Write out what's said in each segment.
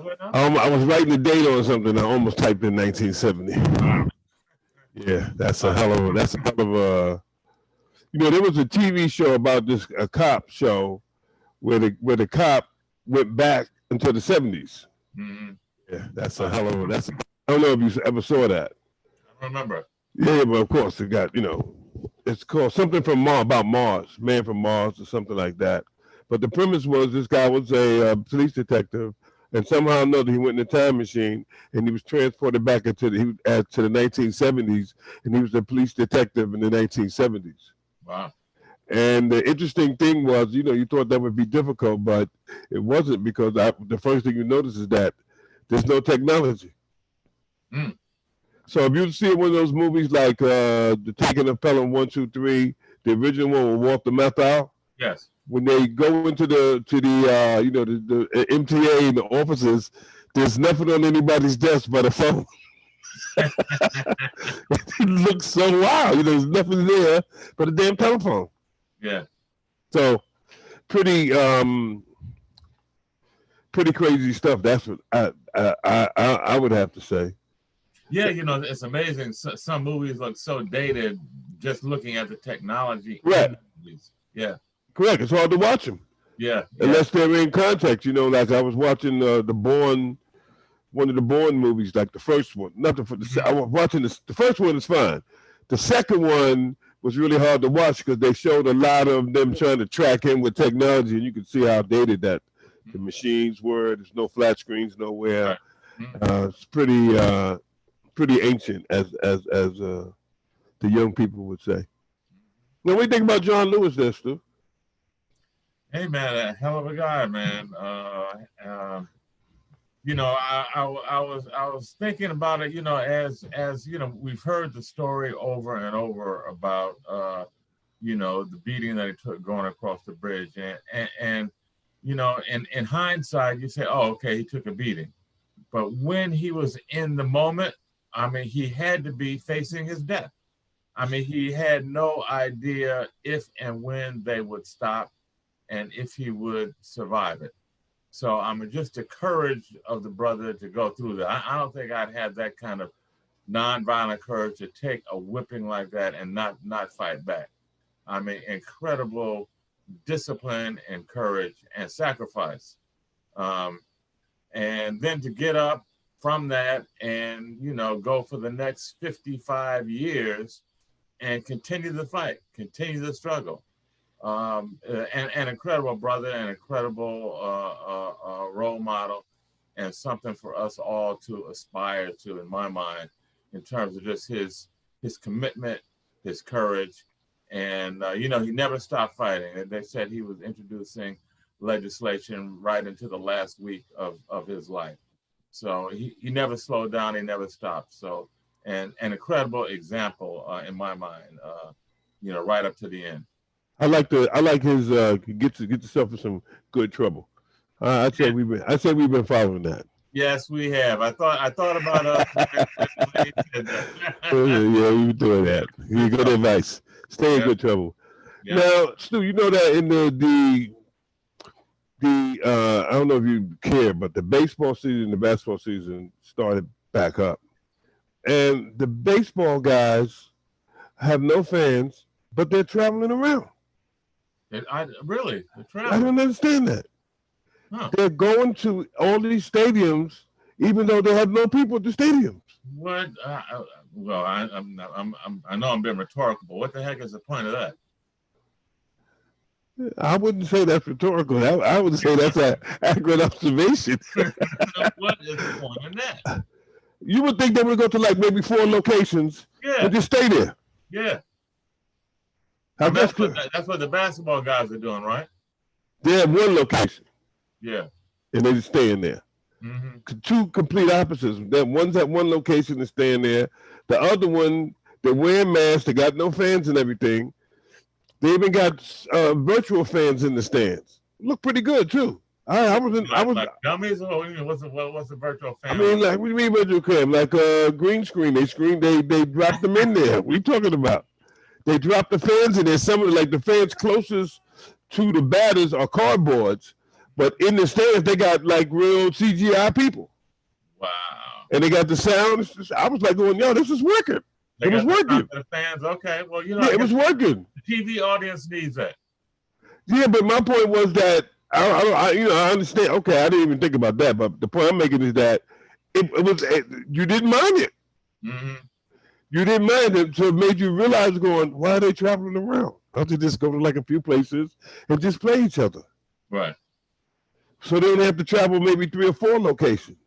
close right now? I was writing the date on something. I almost typed in 1970. Wow. Yeah, that's a hell of a. You know, there was a TV show about a cop show where the cop went back into the 70s. Mm-hmm. Yeah, that's a hell of a. I don't know if you ever saw that. I don't remember. Yeah, but of course it got, it's called something from Mars, about Mars, Man from Mars or something like that. But the premise was this guy was a police detective, and somehow or another he went in a time machine and he was transported back into to the 1970s, and he was a police detective in the 1970s. Wow. And the interesting thing was, you thought that would be difficult, but it wasn't, because the first thing you notice is that there's no technology. Mm. So if you see one of those movies like The Taking of Pelham 1, 2, 3, the original one with Walter Matthau. Yes. When they go into the MTA and the offices, there's nothing on anybody's desk but a phone. It looks so wild. There's nothing there but a damn telephone. Yeah. So pretty crazy stuff. That's what I would have to say. Yeah, it's amazing. Some movies look so dated just looking at the technology. Right. Yeah. Correct. It's hard to watch them. Yeah. Unless they're in context. Like I was watching one of the Bourne movies, like the first one. I was watching the first one is fine. The second one was really hard to watch because they showed a lot of them trying to track in with technology, and you could see how dated that the machines were. There's no flat screens nowhere. Right. It's pretty ancient, as the young people would say. Now, what do you think about John Lewis there, Stu? Hey, man, a hell of a guy, man. I was thinking about it, as we've heard the story over and over about, the beating that he took going across the bridge. And in hindsight, you say, oh, okay, he took a beating. But when he was in the moment, he had to be facing his death. He had no idea if and when they would stop and if he would survive it. So just the courage of the brother to go through that. I don't think I'd have that kind of nonviolent courage to take a whipping like that and not fight back. Incredible discipline and courage and sacrifice. And then to get up from that and, go for the next 55 years and continue the fight, continue the struggle. An incredible brother, an incredible role model, and something for us all to aspire to, in my mind, in terms of just his commitment, his courage, and he never stopped fighting. They said he was introducing legislation right into the last week of his life. So he never slowed down, he never stopped. So an incredible example in my mind, right up to the end. I like his get yourself in some good trouble. I say we've been following that. Yes, we have. I thought about us. Yeah, we were doing that. Good advice. Stay in good trouble. Yeah. Now, Stu, you know that in the I don't know if you care, but the baseball season, the basketball season started back up, and the baseball guys have no fans, but they're traveling around. I don't understand that. Huh. They're going to all these stadiums, even though they have no people at the stadiums. What? Well, I know I'm being rhetorical, but what the heck is the point of that? I wouldn't say that's rhetorical. I would say that's an accurate observation. What is the point of that? You would think they would go to like maybe 4 locations and just stay there. Yeah. That's what the basketball guys are doing, right? They have 1 location. Yeah. And they just staying there. Mm-hmm. 2 complete opposites. That one's at 1 location and staying there. The other one, they're wearing masks. They got no fans and everything. They even got virtual fans in the stands. Look pretty good too. I was like dummies, or what's the virtual fan? Like what do you mean virtual cam? Like green screen. They dropped them in there. What are you talking about? They dropped the fans in there. Some of the fans closest to the batters are cardboards, But in the stands, they got like real CGI people. Wow. And they got the sound. I was like going, yo, this is working. It was working. The fans, okay. Well, yeah, it was working. The TV audience needs that. Yeah, but my point was that I understand. Okay, I didn't even think about that. But the point I'm making is that you didn't mind it. Mm-hmm. You didn't mind it, so it made you realize going, why are they traveling around? Why don't they just go to like a few places and just play each other? Right. So they don't have to travel maybe 3 or 4 locations.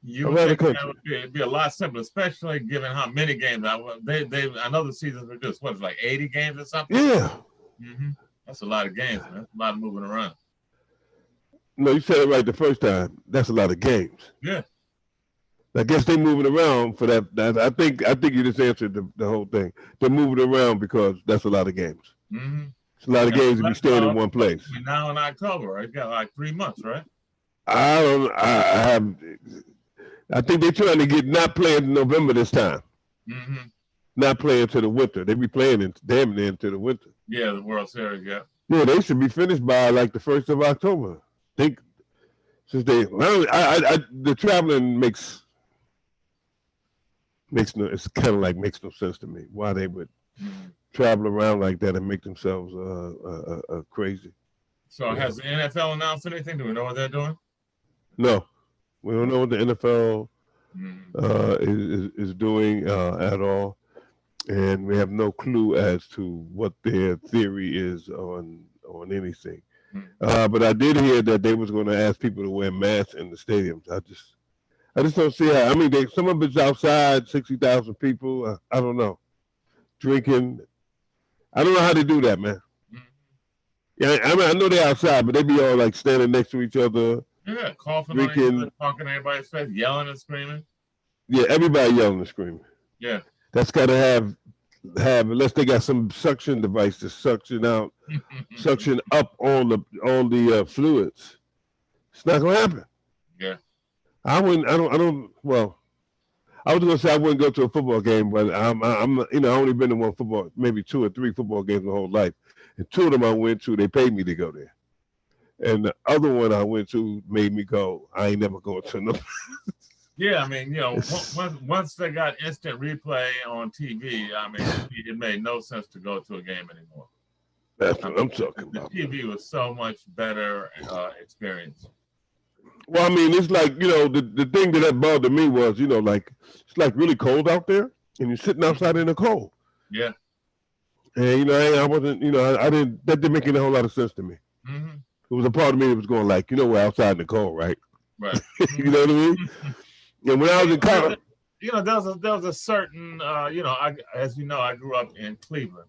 You would think that would be a lot simpler, especially given how many games. I know the season's reduced. What, like 80 games or something? Yeah. Mm-hmm. That's a lot of games, man. That's a lot of moving around. No, you said it right the first time. That's a lot of games. Yeah. I guess they're moving around for that. I think you just answered the whole thing. They're moving around because that's a lot of games. Mm-hmm. It's a lot of games to be staying in one place. We're now in October, right? You got like 3 months, right? I think they're trying to get not playing in November this time. Mm-hmm. Not playing to the winter. They be playing damn near into the winter. Yeah, the World Series, yeah. Yeah, they should be finished by like the 1st of October. I think since the traveling makes no sense to me. Why they would travel around like that and make themselves crazy. So has the NFL announced anything? Do we know what they're doing? No. We don't know what the NFL is doing at all, and we have no clue as to what their theory is on anything. But I did hear that they was going to ask people to wear masks in the stadiums. I just don't see how. I mean, some of it's outside, 60,000 people. I don't know, drinking. I don't know how they do that, man. Yeah, I mean, I know they're outside, but they be all like standing next to each other. Yeah, coughing on each other, talking to everybody's face, yelling and screaming. Yeah, everybody yelling and screaming. Yeah. That's got to have unless they got some suction device to suction out, suction up all the fluids. It's not gonna happen. Yeah. I don't. Well, I was gonna say I wouldn't go to a football game, but I'm I only been to one football, maybe 2 or 3 football games my whole life, and 2 of them I went to. They paid me to go there. And the other one I went to made me go, I ain't never going to no. Yeah, I mean, once they got instant replay on TV, I mean, it made no sense to go to a game anymore. That's what I'm talking about. The TV was so much better experience. Well, I mean, it's like, the thing that bothered me was, like, it's like really cold out there, and you're sitting outside in the cold. Yeah. And, I wasn't, that didn't make any whole lot of sense to me. Mm-hmm. It was a part of me that was going like, we're outside in the cold, right? Right. You know what I mean? And when I was in college, there was a certain, as you know, I grew up in Cleveland,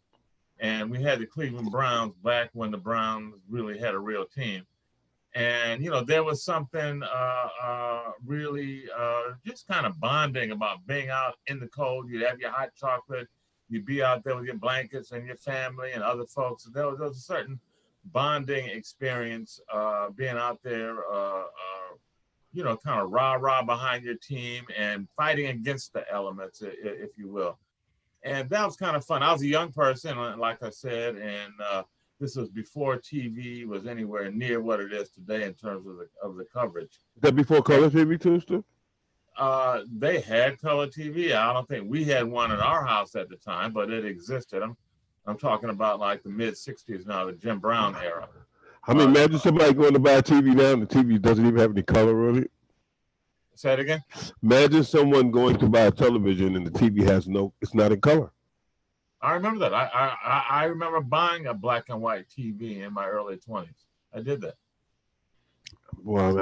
and we had the Cleveland Browns back when the Browns really had a real team, and there was something really just kind of bonding about being out in the cold. You'd have your hot chocolate, you'd be out there with your blankets and your family and other folks. There was a certain bonding experience, being out there, kind of rah-rah behind your team and fighting against the elements, if you will. And that was kind of fun. I was a young person, like I said, and this was before TV was anywhere near what it is today in terms of the coverage. Is that before color TV too, Stu? They had color TV. I don't think we had one in our house at the time, but it existed. I'm talking about like the mid-'60s now, the Jim Brown era. I mean, imagine somebody going to buy a TV now and the TV doesn't even have any color on it. Say it again? Imagine someone going to buy a television and the TV it's not in color. I remember that. I remember buying a black and white TV in my early 20s. I did that. Well,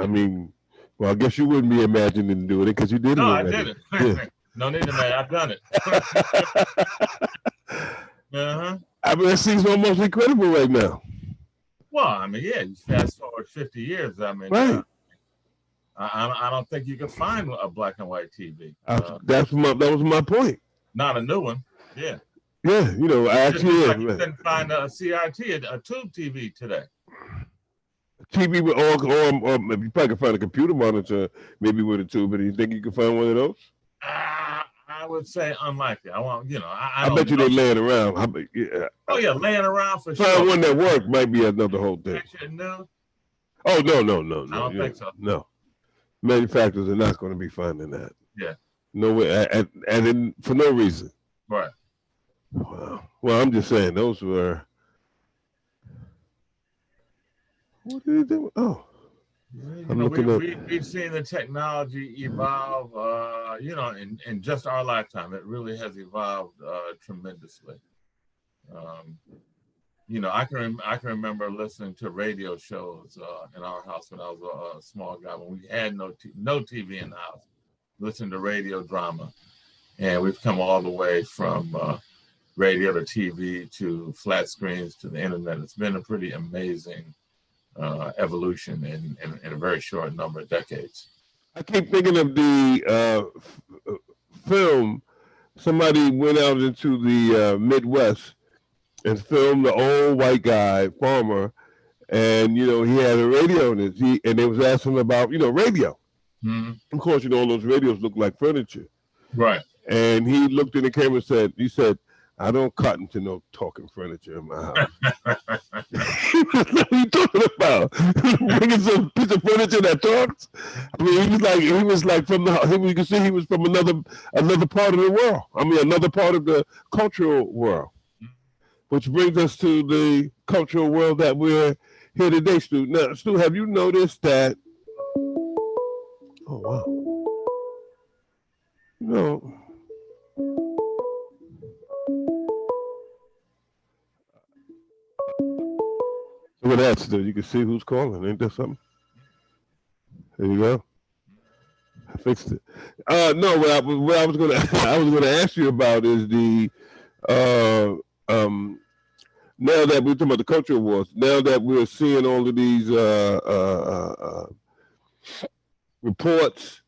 I guess you wouldn't be imagining doing it because you did it. No, I did it. Yeah. No need to imagine. I've done it. Uh-huh. I mean, that seems almost incredible right now. Well, I mean, yeah, you fast forward 50 years. I mean, right. I don't think you could find a black and white TV. That was my point. Not a new one. Yeah. Yeah, you couldn't find a CRT, a tube TV today. TV with or you probably can find a computer monitor, maybe with a tube. But do you think you can find one of those? I would say unlikely. I bet you they're laying around. Oh yeah, laying around for sure. Find one that worked might be another whole thing. No. Oh no, I don't think so. No, manufacturers are not going to be finding that. Yeah. No way, and for no reason. Right. Wow. Well, I'm just saying those were. What did they do? Oh. We've seen the technology evolve, in just our lifetime. It really has evolved tremendously. I can remember listening to radio shows in our house when I was a small guy, when we had no TV in the house, listening to radio drama. And we've come all the way from radio to TV to flat screens to the internet. It's been a pretty amazing evolution in a very short number of decades. I keep thinking of the film. Somebody went out into the Midwest and filmed the old white guy farmer, and he had a radio in it. And they was asking him about radio. Mm-hmm. Of course, all those radios look like furniture. Right. And he looked in the camera and said, I don't cotton to no talking furniture in my house. What are you talking about? Bringing some piece of furniture that talks? I mean, he was like you can see he was from another part of the world. I mean, another part of the cultural world. Which brings us to the cultural world that we're here today, Stu. Now, Stu, have you noticed that? Oh, wow. Look at that, Stu. You can see who's calling. Ain't that something? There you go. I fixed it. No, what I was gonna ask you about is the now that we're talking about the cultural wars, now that we're seeing all of these reports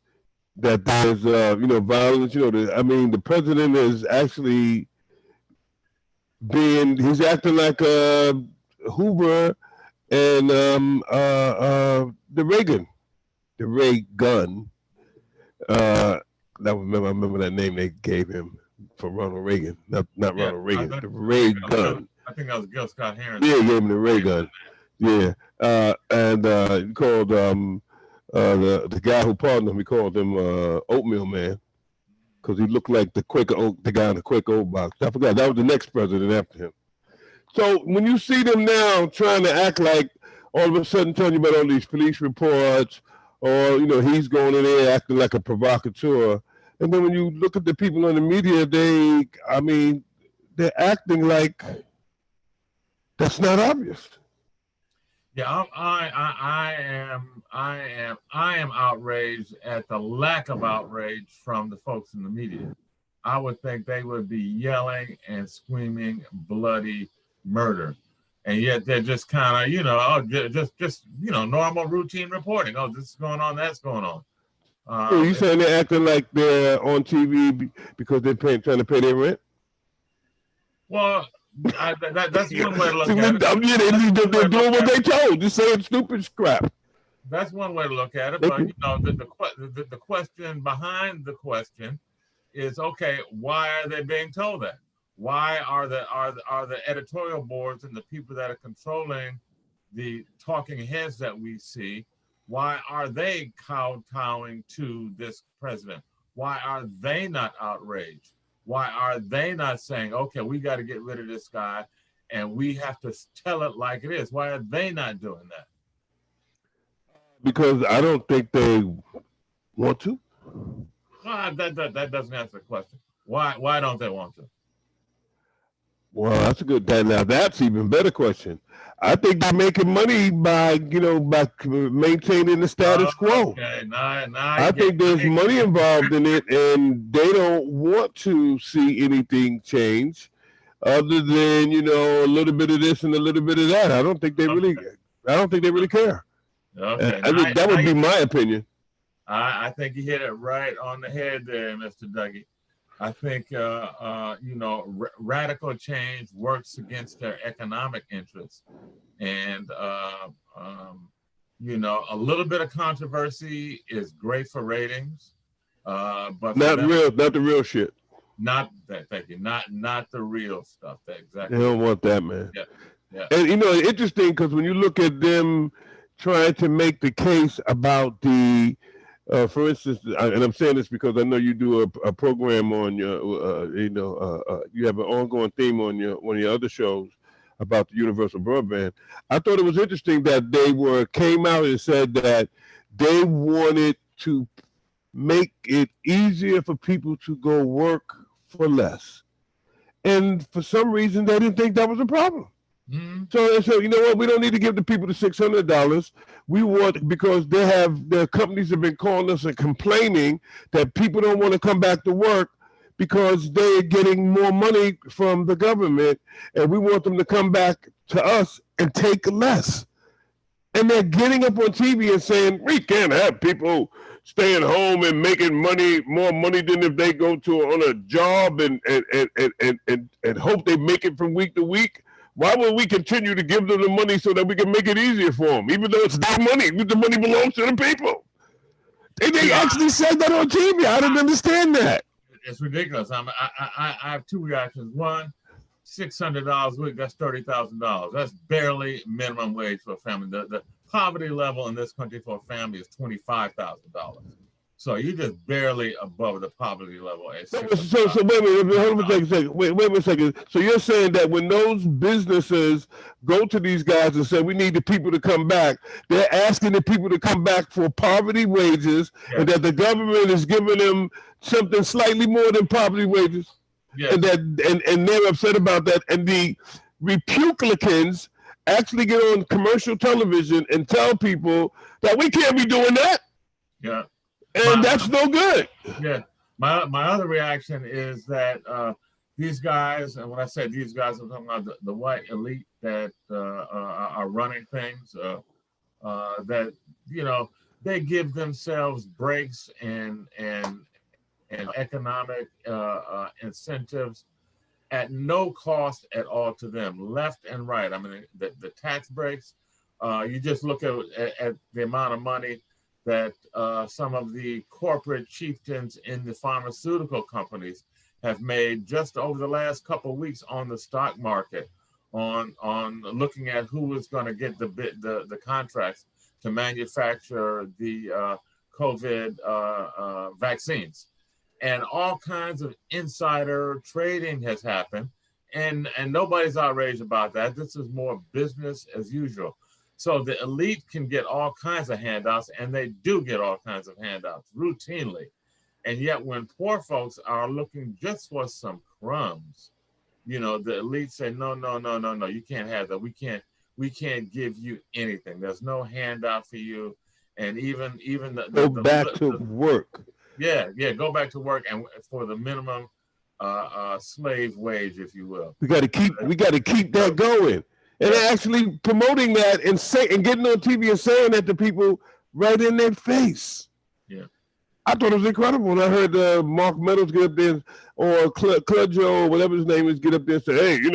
that there's violence, the president is actually he's acting like Hoover and the Reagan. I remember that name they gave him for Ronald Reagan, not Ronald Reagan, the Ray gun. I think that was Gil Scott Heron. Yeah, he gave him the Ray gun. Yeah, and he called the guy who pardoned him. He called him Oatmeal Man because he looked like the guy in the Quaker Oat box. I forgot that was the next president after him. So when you see them now trying to act like all of a sudden telling you about all these police reports, or he's going in there acting like a provocateur. And then when you look at the people in the media, they're acting like that's not obvious. Yeah, I am outraged at the lack of outrage from the folks in the media. I would think they would be yelling and screaming bloody murder, and yet they're just kind of just normal routine reporting. Oh, this is going on, that's going on. So you saying they're acting like they're on TV because they're trying to pay their rent? Well, that's one way to look at it. They're doing what they told. Just saying stupid crap. That's one way to look at it. But the question behind the question is, okay, why are they being told that? Why are the editorial boards and the people that are controlling the talking heads that we see, why are they kowtowing to this president? Why are they not outraged? Why are they not saying, okay, we got to get rid of this guy and we have to tell it like it is? Why are they not doing that? Because I don't think they want to. Well, that doesn't answer the question. Why don't they want to? Well, that's a good. Now that's even better question. I think they're making money by maintaining the status quo. Okay, I think there's money involved in it, and they don't want to see anything change, other than a little bit of this and a little bit of that. I don't think they really care. Okay, I think that would be my opinion. I think you hit it right on the head there, Mr. Dougie. I think radical change works against their economic interests, and a little bit of controversy is great for ratings, but not the real shit. Not that. Thank you. Not the real stuff. Exactly. They don't want that, man. Yeah. And it's interesting because when you look at them trying to make the case about the, for instance, and I'm saying this because I know you do a program on your, you have an ongoing theme on one of your other shows about the universal broadband. I thought it was interesting that they came out and said that they wanted to make it easier for people to go work for less, and for some reason they didn't think that was a problem. Mm-hmm. So you know what? We don't need to give the people the $600. We want, because their companies have been calling us and complaining that people don't want to come back to work because they're getting more money from the government, and we want them to come back to us and take less. And they're getting up on TV and saying we can't have people staying home and making more money than if they go on a job and hope they make it from week to week. Why would we continue to give them the money so that we can make it easier for them, even though it's their money? The money belongs to the people. They actually said that on TV. I didn't understand that. It's ridiculous. I have two reactions. One, $600 a week, that's $30,000. That's barely minimum wage for a family. The poverty level in this country for a family is $25,000. So you're just barely above the poverty level. So wait a minute, hold on a second. Wait a second. So you're saying that when those businesses go to these guys and say we need the people to come back, they're asking the people to come back for poverty wages, and that the government is giving them something slightly more than poverty wages, and they're upset about that, and the Republicans actually get on commercial television and tell people that we can't be doing that. Yeah. And that's no good. Yeah. My other reaction is that these guys, and when I say these guys, I'm talking about the white elite that are running things, that, they give themselves breaks and economic incentives at no cost at all to them, left and right. I mean, the tax breaks, you just look at the amount of money that some of the corporate chieftains in the pharmaceutical companies have made just over the last couple of weeks on the stock market, on looking at who is going to get the contracts to manufacture the COVID vaccines. And all kinds of insider trading has happened, and nobody's outraged about that. This is more business as usual. So the elite can get all kinds of handouts, and they do get all kinds of handouts routinely. And yet when poor folks are looking just for some crumbs, the elite say, no, you can't have that. We can't give you anything. There's no handout for you. And even go back to work. Yeah, go back to work, and for the minimum slave wage, if you will. We got to keep that going. And they're actually promoting that and getting on TV and saying that to people right in their face. Yeah, I thought it was incredible. And I heard Mark Meadows get up there, or Cludjo, or whatever his name is, get up there and say, "Hey,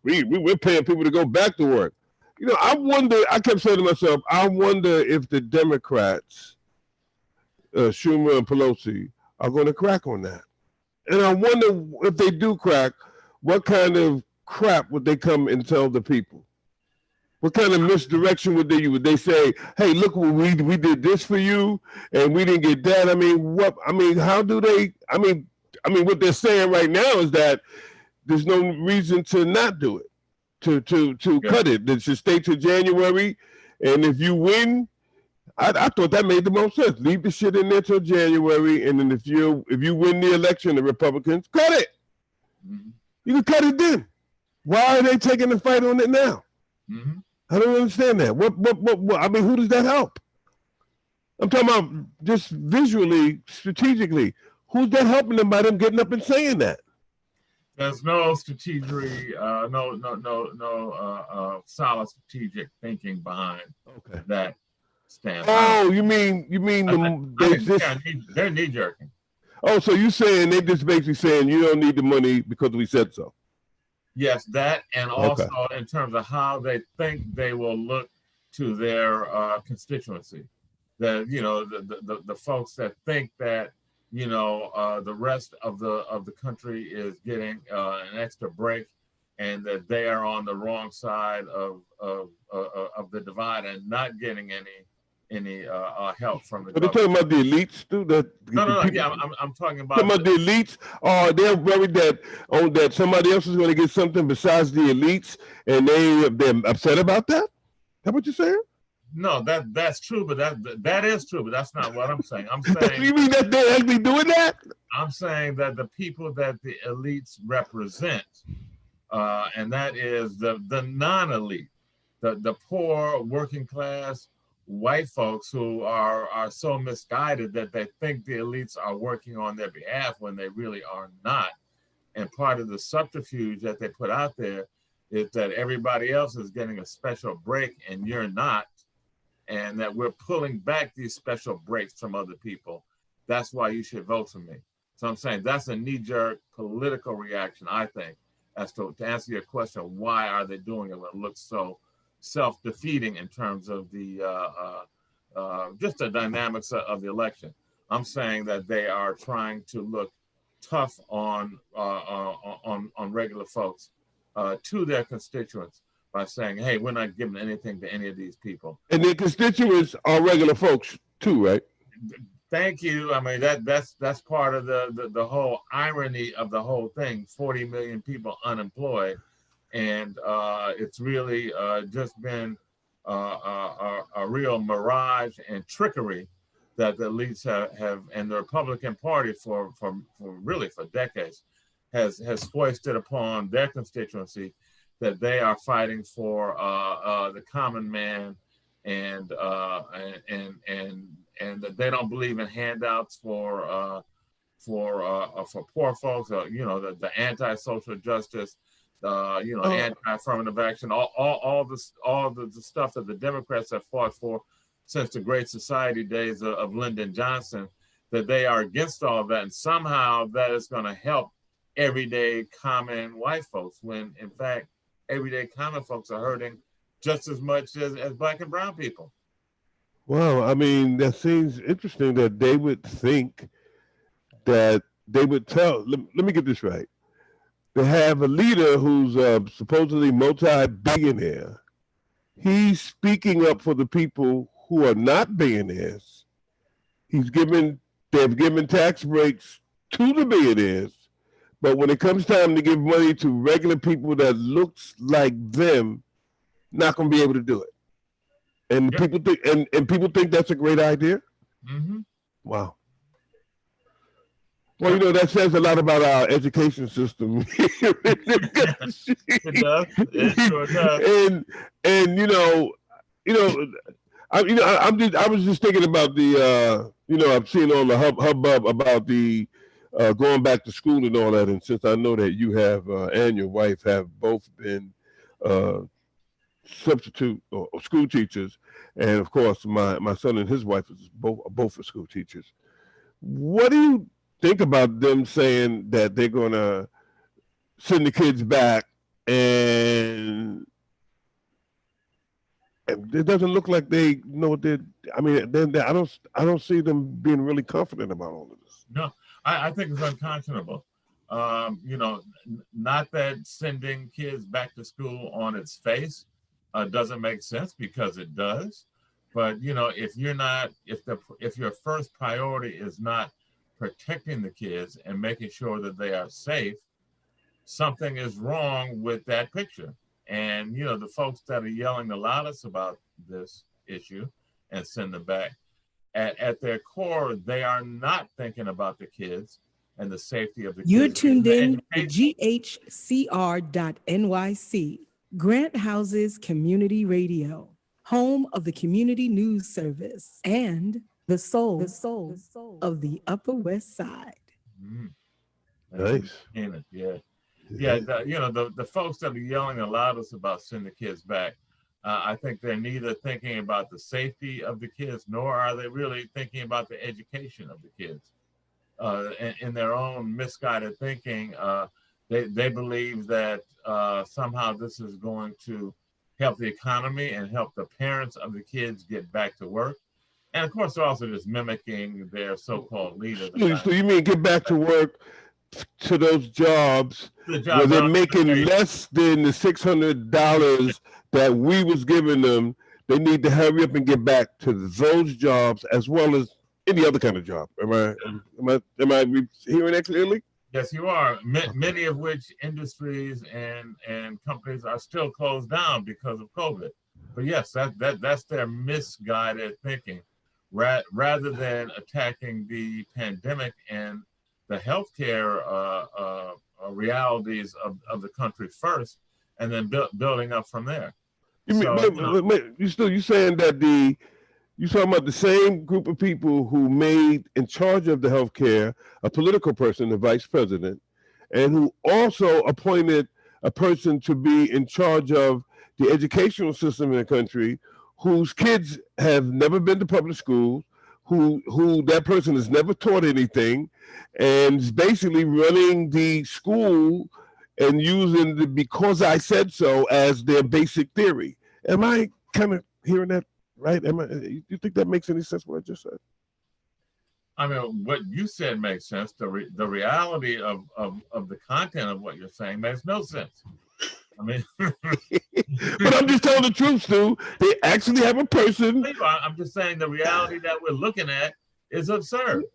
we're paying people to go back to work." I wonder. I kept saying to myself, I wonder if the Democrats, Schumer and Pelosi, are going to crack on that. And I wonder if they do crack, what kind of crap would they come and tell the people? What kind of misdirection would they use? Would they say, "Hey, look, we did this for you, and we didn't get that"? I mean, how do they? I mean, what they're saying right now is that there's no reason to not do it, to cut it. It should stay to January, and if you win, I thought that made the most sense. Leave the shit in there till January, and then if you win the election, the Republicans, cut it. Mm-hmm. You can cut it then. Why are they taking the fight on it now? Mm-hmm. I don't understand that. What? I mean, who does that help? I'm talking about just visually, strategically. Who's that helping them by them getting up and saying that? There's no strategy, no solid strategic thinking behind that stance. Oh, you mean they're knee jerking. Oh, so you saying they just basically saying you don't need the money because we said so? Yes, that, and also in terms of how they think they will look to their constituency. That the folks that think that the rest of the country is getting an extra break and that they are on the wrong side of the divide and not getting any help from the But they're government. talking about the elites too. No. Yeah, I'm talking about the elites. They're worried that somebody else is going to get something besides the elites, and they're upset about that. Is that what you're saying? No, that's true, but that is true, but that's not what I'm saying. I'm saying you mean that they're actually doing that? I'm saying that the people that the elites represent, and that is the non-elite, the poor, working class, white folks who are so misguided that they think the elites are working on their behalf when they really are not. And part of the subterfuge that they put out there is that everybody else is getting a special break and you're not, and that we're pulling back these special breaks from other people. That's why you should vote for me. So I'm saying that's a knee-jerk political reaction, I think, as to answer your question, why are they doing it when it looks so self-defeating in terms of the just the dynamics of the election. I'm saying that they are trying to look tough on regular folks to their constituents by saying, hey, we're not giving anything to any of these people. And their constituents are regular folks too, right? Thank you. I mean, that's part of the whole irony of the whole thing. 40 million people unemployed. And it's really just been a real mirage and trickery that the elites have and the Republican Party for decades has foisted upon their constituency that they are fighting for the common man and that they don't believe in handouts for poor folks, the anti-social justice, anti-affirmative action, all the stuff that the Democrats have fought for since the Great Society days of Lyndon Johnson, that they are against all that, and somehow that is going to help everyday common white folks, when in fact everyday common folks are hurting just as much as black and brown people. Well, I mean, that seems interesting that they would think that they would tell. Let me get this right. They have a leader who's supposedly multi-billionaire. He's speaking up for the people who are not billionaires. They've given tax breaks to the billionaires, but when it comes time to give money to regular people that looks like them, not going to be able to do it. And yep. people think that's a great idea. Mm-hmm. Wow. Well, that says a lot about our education system. It does. It sure does. I was just thinking about the, I've seen all the hubbub about the going back to school and all that. And since I know that you have and your wife have both been substitute or school teachers, and of course my son and his wife is both are school teachers. What do you think about them saying that they're going to send the kids back, and it doesn't look like they know what they're. I mean, I don't see them being really confident about all of this. No, I think it's unconscionable. Not that sending kids back to school on its face doesn't make sense, because it does. But if your first priority is not protecting the kids and making sure that they are safe, something is wrong with that picture. And the folks that are yelling the loudest about this issue and send them back, at their core, they are not thinking about the kids and the safety of the kids. You're tuned in to GHCR.NYC, Grant Houses Community Radio, home of the Community News Service and the soul of the Upper West Side. Nice. The folks that are yelling the loudest about sending the kids back, I think they're neither thinking about the safety of the kids, nor are they really thinking about the education of the kids. In their own misguided thinking, they believe that somehow this is going to help the economy and help the parents of the kids get back to work. And of course, they're also just mimicking their so-called leader. So you mean get back to work to those jobs the job. where they're making less than the $600 that we was giving them. They need to hurry up and get back to those jobs as well as any other kind of job. Am I hearing that clearly? Yes, you are. Many of which industries and companies are still closed down because of COVID. But yes, that's their misguided thinking. Rather than attacking the pandemic and the healthcare realities of the country first, and then building up from there. You saying that you talking about the same group of people who made in charge of the healthcare a political person, the vice president, and who also appointed a person to be in charge of the educational system in the country, whose kids have never been to public schools, who that person has never taught anything, and is basically running the school and using the "because I said so" as their basic theory. Am I kind of hearing that right? You think that makes any sense, what I just said? I mean, what you said makes sense. The reality of the content of what you're saying makes no sense. I mean, but I'm just telling the truth, Stu. They actually have a person. I'm just saying the reality that we're looking at is absurd.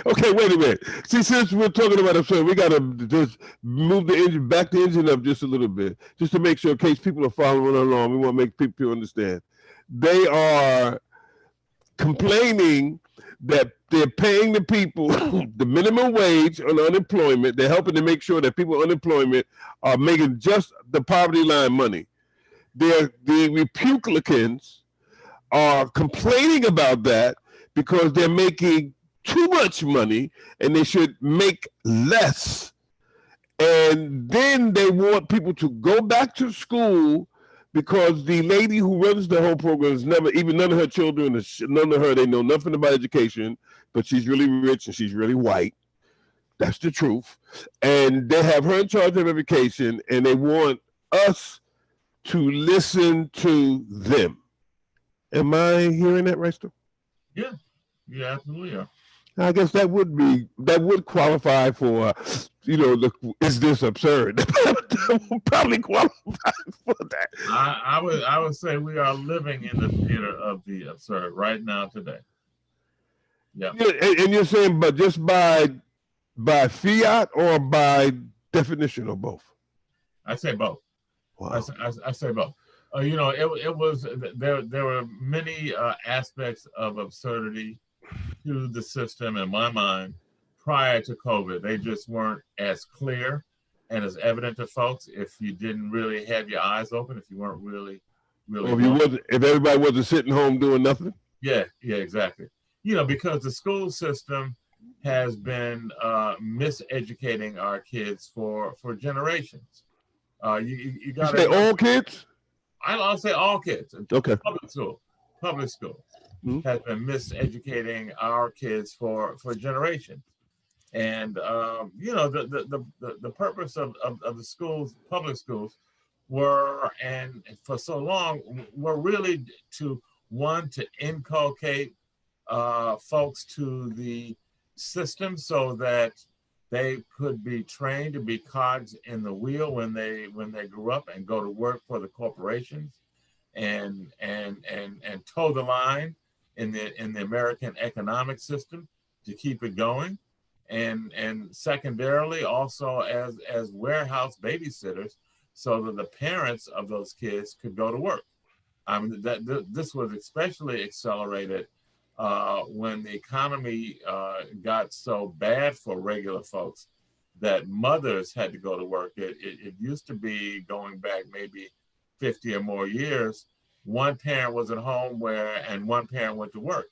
Okay, wait a minute. See, since we're talking about absurd, we got to just move the engine up just a little bit, just to make sure, in case people are following along, we want to make people understand. They are complaining that they're paying the people the minimum wage on unemployment. They're helping to make sure that people on unemployment are making just the poverty line money. The Republicans are complaining about that because they're making too much money and they should make less. And then they want people to go back to school because the lady who runs the whole program is never, even none of her children, none of her, they know nothing about education, but she's really rich and she's really white. That's the truth. And they have her in charge of education and they want us to listen to them. Am I hearing that right, Stu? Yeah, you absolutely are. I guess that would qualify for, is this absurd? That would probably qualify for that. I would say we are living in the theater of the absurd right now today. Yeah. And you're saying, but just by fiat or by definition or both? I say both. Wow. I say both. It was there were many aspects of absurdity to the system in my mind prior to COVID. They just weren't as clear and as evident to folks if you didn't really have your eyes open, if you weren't really if everybody wasn't sitting home doing nothing. Yeah, exactly. Because the school system has been miseducating our kids for generations. You got to say all kids? I'll say all kids. Okay. Public school. Has been miseducating our kids for generations, and the purpose of the schools, public schools, were and for so long were really to inculcate folks to the system so that they could be trained to be cogs in the wheel when they grew up and go to work for the corporations and toe the line in the American economic system to keep it going, and secondarily also as warehouse babysitters so that the parents of those kids could go to work. I mean, this was especially accelerated when the economy got so bad for regular folks that mothers had to go to work. It used to be, going back maybe 50 or more years, one parent was at home and one parent went to work,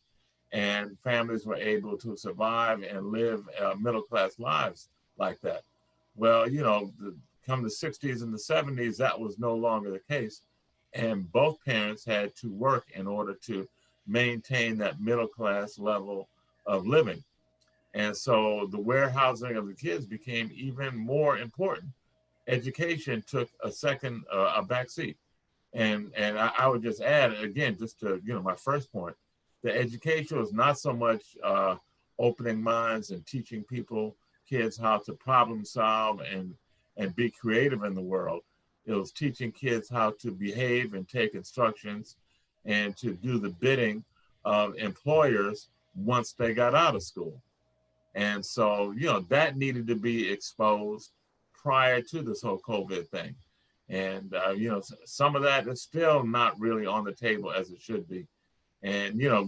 and families were able to survive and live middle-class lives like that. Well, come the 60s and the 70s, that was no longer the case. And both parents had to work in order to maintain that middle-class level of living. And so the warehousing of the kids became even more important. Education took a back seat. And I would just add, again, just to, my first point, the education was not so much opening minds and teaching people kids how to problem solve and be creative in the world. It was teaching kids how to behave and take instructions and to do the bidding of employers once they got out of school. And so, you know, that needed to be exposed prior to this whole COVID thing. And, you know, some of that is still not really on the table as it should be. And, you know,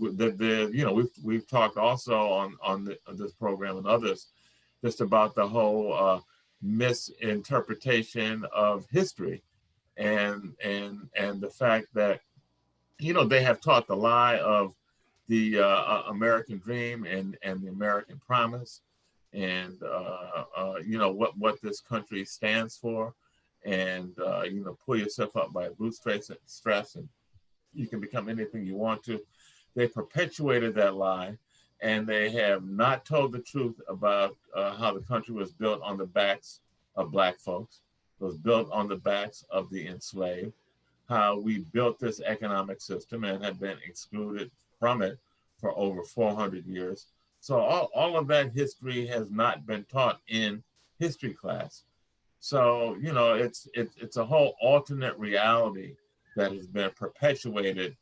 we've talked also on this program and others just about the whole misinterpretation of history and the fact that, you know, they have taught the lie of the American dream and the American promise, and you know what this country stands for, and you know, pull yourself up by bootstraps and you can become anything you want to. They perpetuated that lie, and they have not told the truth about how the country was built on the backs of Black folks. It was built on the backs of the enslaved, how we built this economic system and have been excluded from it for over 400 years. So all of that history has not been taught in history class. So, you know, it's a whole alternate reality that has been perpetuated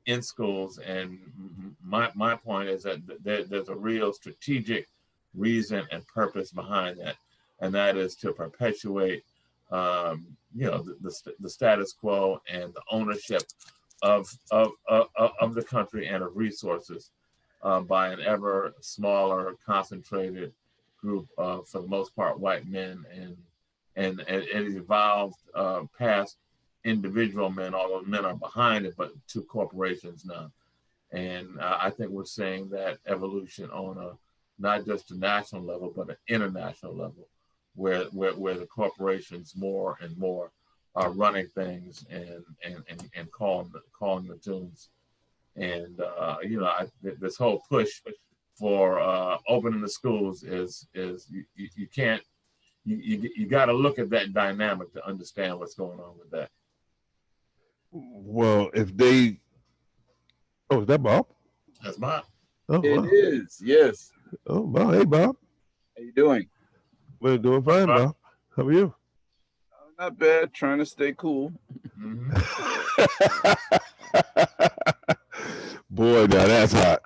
in schools. And my point is that there's a real strategic reason and purpose behind that. And that is to perpetuate, you know, the status quo and the ownership of the country and of resources by an ever smaller, concentrated group of, for the most part, white men, and it evolved past individual men, although men are behind it, but to corporations now. And I think we're seeing that evolution on a not just a national level, but an international level, where the corporations more and more are running things and calling the tunes. And you know, this whole push for opening the schools is you can't, you got to look at that dynamic to understand what's going on with that. Well, if they, oh, is that Bob? That's Bob. Oh, It wow. is, yes. Oh, Bob. Hey, Bob. How you doing? We're doing fine, Bob. How are you? Not bad. Trying to stay cool. Mm-hmm. Boy, now that's hot.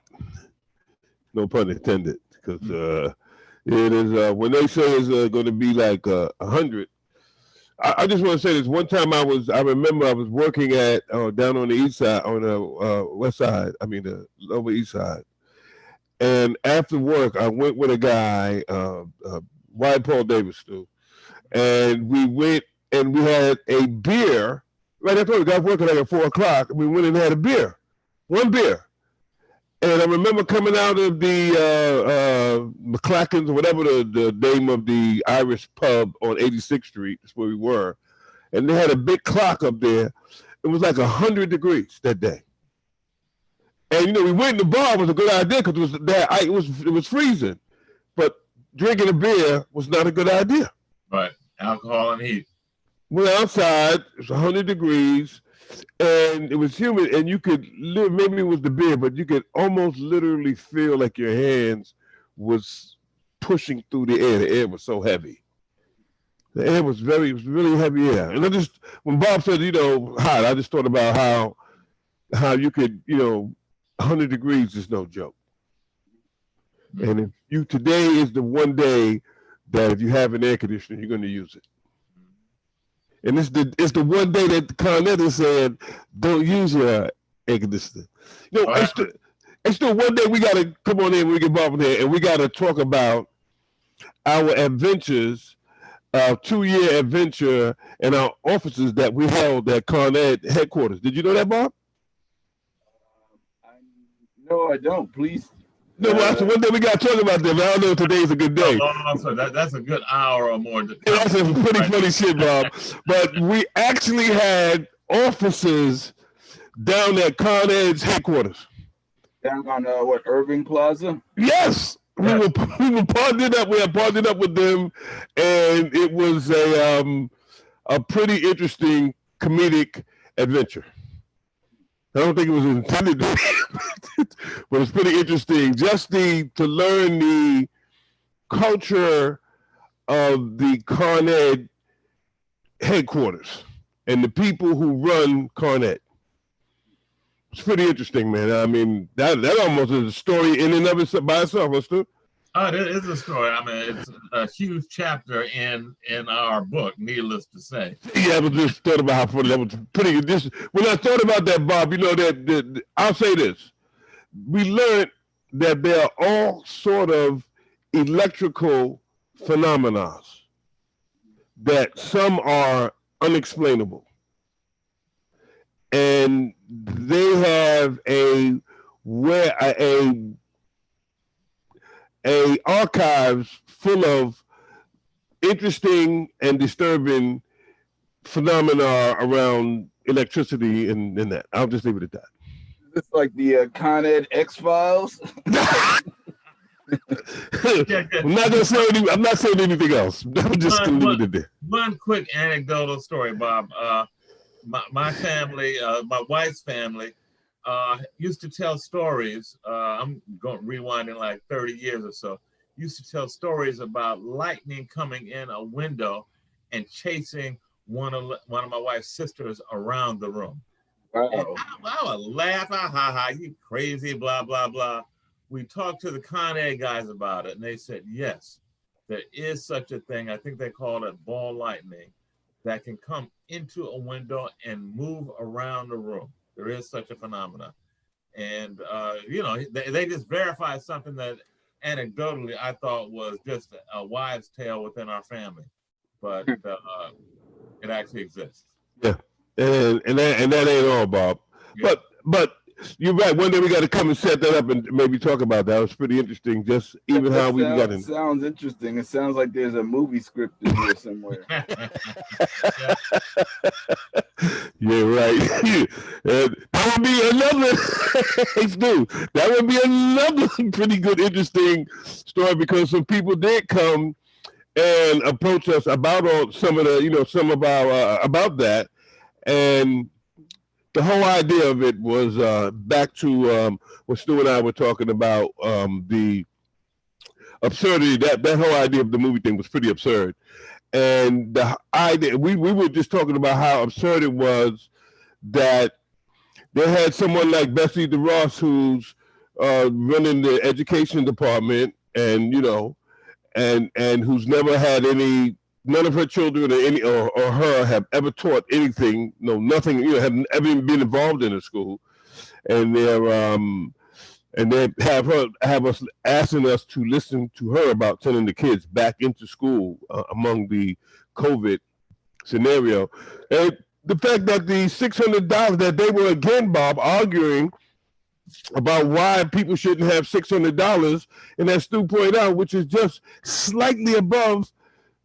No pun intended, because it is. When they say it's going to be like 100, I just want to say this. One time I remember I was working at down on the east side, on the west side. I mean the lower east side. And after work, I went with a guy, Wyatt Paul Davis too, and we went and we had a beer. Right after we got working like at 4 o'clock, we went and had a beer, one beer. And I remember coming out of the McClacken's, or whatever the name of the Irish pub on 86th Street, that's where we were. And they had a big clock up there. It was like 100 degrees that day. And, you know, we went in the bar was a good idea because it was freezing. But drinking a beer was not a good idea. Right. Alcohol and heat. Went outside, it was 100 degrees. And it was humid, and you could maybe it was the beer, but you could almost literally feel like your hands was pushing through the air. The air was so heavy. The air was really heavy air. And when Bob said, you know, hot, I just thought about how you could, you know, 100 degrees is no joke. And today is the one day that if you have an air conditioner, you're going to use it. And it's the one day that Con Ed is saying, don't use your air conditioner. You know, it's the one day we got to come on in, we get Bob in here, and we got to talk about our adventures, our 2-year adventure, and our offices that we held at Con Ed headquarters. Did you know that, Bob? No, I don't. Please. No, that's the one day we got to talk about that. I don't know if today's a good day. So that's a good hour or more. That's a pretty funny shit, Bob. But we actually had offices down at Con Ed's headquarters. Down on Irving Plaza? Yes. We were partnered up. We had partnered up with them, and it was a pretty interesting comedic adventure. I don't think it was intended to be, but it's pretty interesting. Just to learn culture of the Con Ed headquarters and the people who run Con Ed. It's pretty interesting, man. I mean, that almost is a story in and of itself by itself, Stu. Oh, it is a story. I mean, it's a huge chapter in our book, needless to say. Yeah, I was just thought about how funny that was. Pretty good. When I thought about that, Bob, you know that I'll say this: we learned that there are all sort of electrical phenomena that some are unexplainable, and they have a archives full of interesting and disturbing phenomena around electricity and that. I'll just leave it at that. It's like the Con Ed X-Files. I'm not saying anything else. I'm just going to leave it there. One quick anecdotal story, Bob. My family, my wife's family, used to tell stories. I'm rewinding like 30 years or so. Used to tell stories about lightning coming in a window and chasing one of my wife's sisters around the room. Wow. And I would laugh, ha ha, you crazy, blah blah blah. We talked to the Con Ed guys about it, and they said yes, there is such a thing. I think they call it ball lightning that can come into a window and move around the room. There is such a phenomenon. And, you know, they just verified something that anecdotally I thought was just a wives' tale within our family. But it actually exists. Yeah. And that ain't all, Bob. Yeah. But you're right. One day we got to come and set that up and maybe talk about that. It was pretty interesting. Just even how we got in. Sounds interesting. It sounds like there's a movie script in here somewhere. Yeah, right. That would be another. That would be another pretty good, interesting story because some people did come and approach us about about that, and the whole idea of it was back to what Stu and I were talking about, the absurdity. That whole idea of the movie thing was pretty absurd. And the idea, we were just talking about how absurd it was that they had someone like Bessie DeRoss who's running the education department and, and who's never had none of her children or her have ever taught anything, nothing, haven't ever even been involved in a school. And they have us asking us to listen to her about sending the kids back into school among the COVID scenario. And the fact that the $600 that they were again, Bob, arguing about why people shouldn't have $600, and as Stu pointed out, which is just slightly above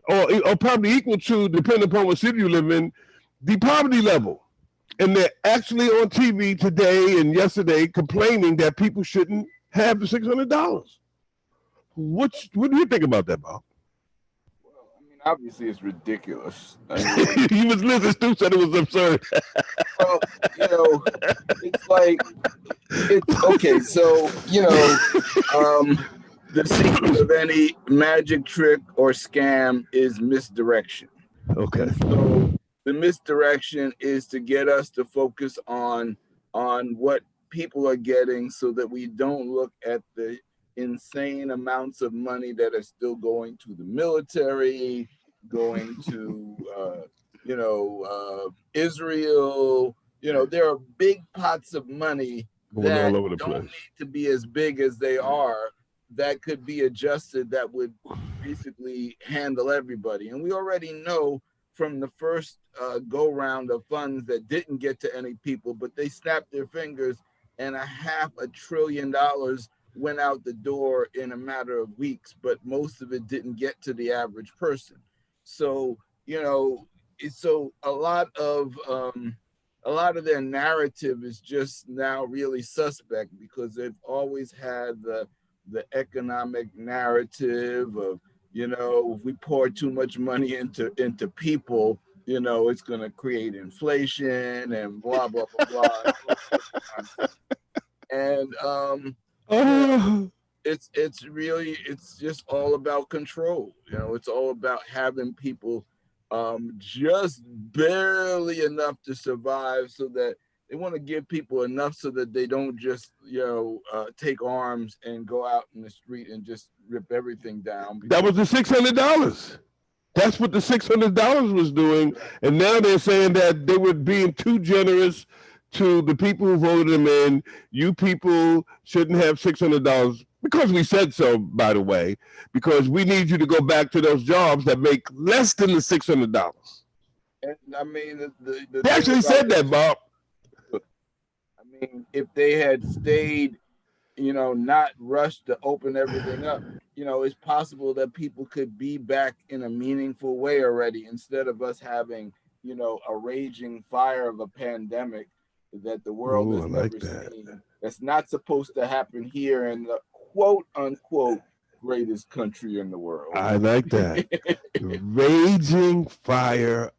or probably equal to, depending upon what city you live in, the poverty level. And they're actually on TV today and yesterday complaining that people shouldn't have the $600. What do you think about that, Bob? Well, I mean, obviously it's ridiculous. I mean, you was listening to said it was absurd. Well, it's like, it's okay. So, the secret of any magic trick or scam is misdirection. Okay. So the misdirection is to get us to focus on what people are getting so that we don't look at the insane amounts of money that are still going to the military, going to, Israel. There are big pots of money that all over the don't place. need to be as big as they are, that could be adjusted, that would basically handle everybody. And we already know from the first go round of funds that didn't get to any people, but they snapped their fingers and $500 billion went out the door in a matter of weeks, but most of it didn't get to the average person. So, so a lot of their narrative is just now really suspect because they've always had the economic narrative of, if we pour too much money into people, it's going to create inflation and blah, blah, blah, blah. And, it's really, it's just all about control. You know, it's all about having people just barely enough to survive, so that they want to give people enough so that they don't just, take arms and go out in the street and just rip everything down. That was the $600. That's what the $600 was doing. And now they're saying that they were being too generous to the people who voted them in. You people shouldn't have $600 because we said so, by the way, because we need you to go back to those jobs that make less than the $600. And I mean, they actually said that, Bob. I mean, if they had stayed, not rushed to open everything up, it's possible that people could be back in a meaningful way already, instead of us having, a raging fire of a pandemic that the world has never seen. That's not supposed to happen here in the quote unquote greatest country in the world. I like that. Raging fire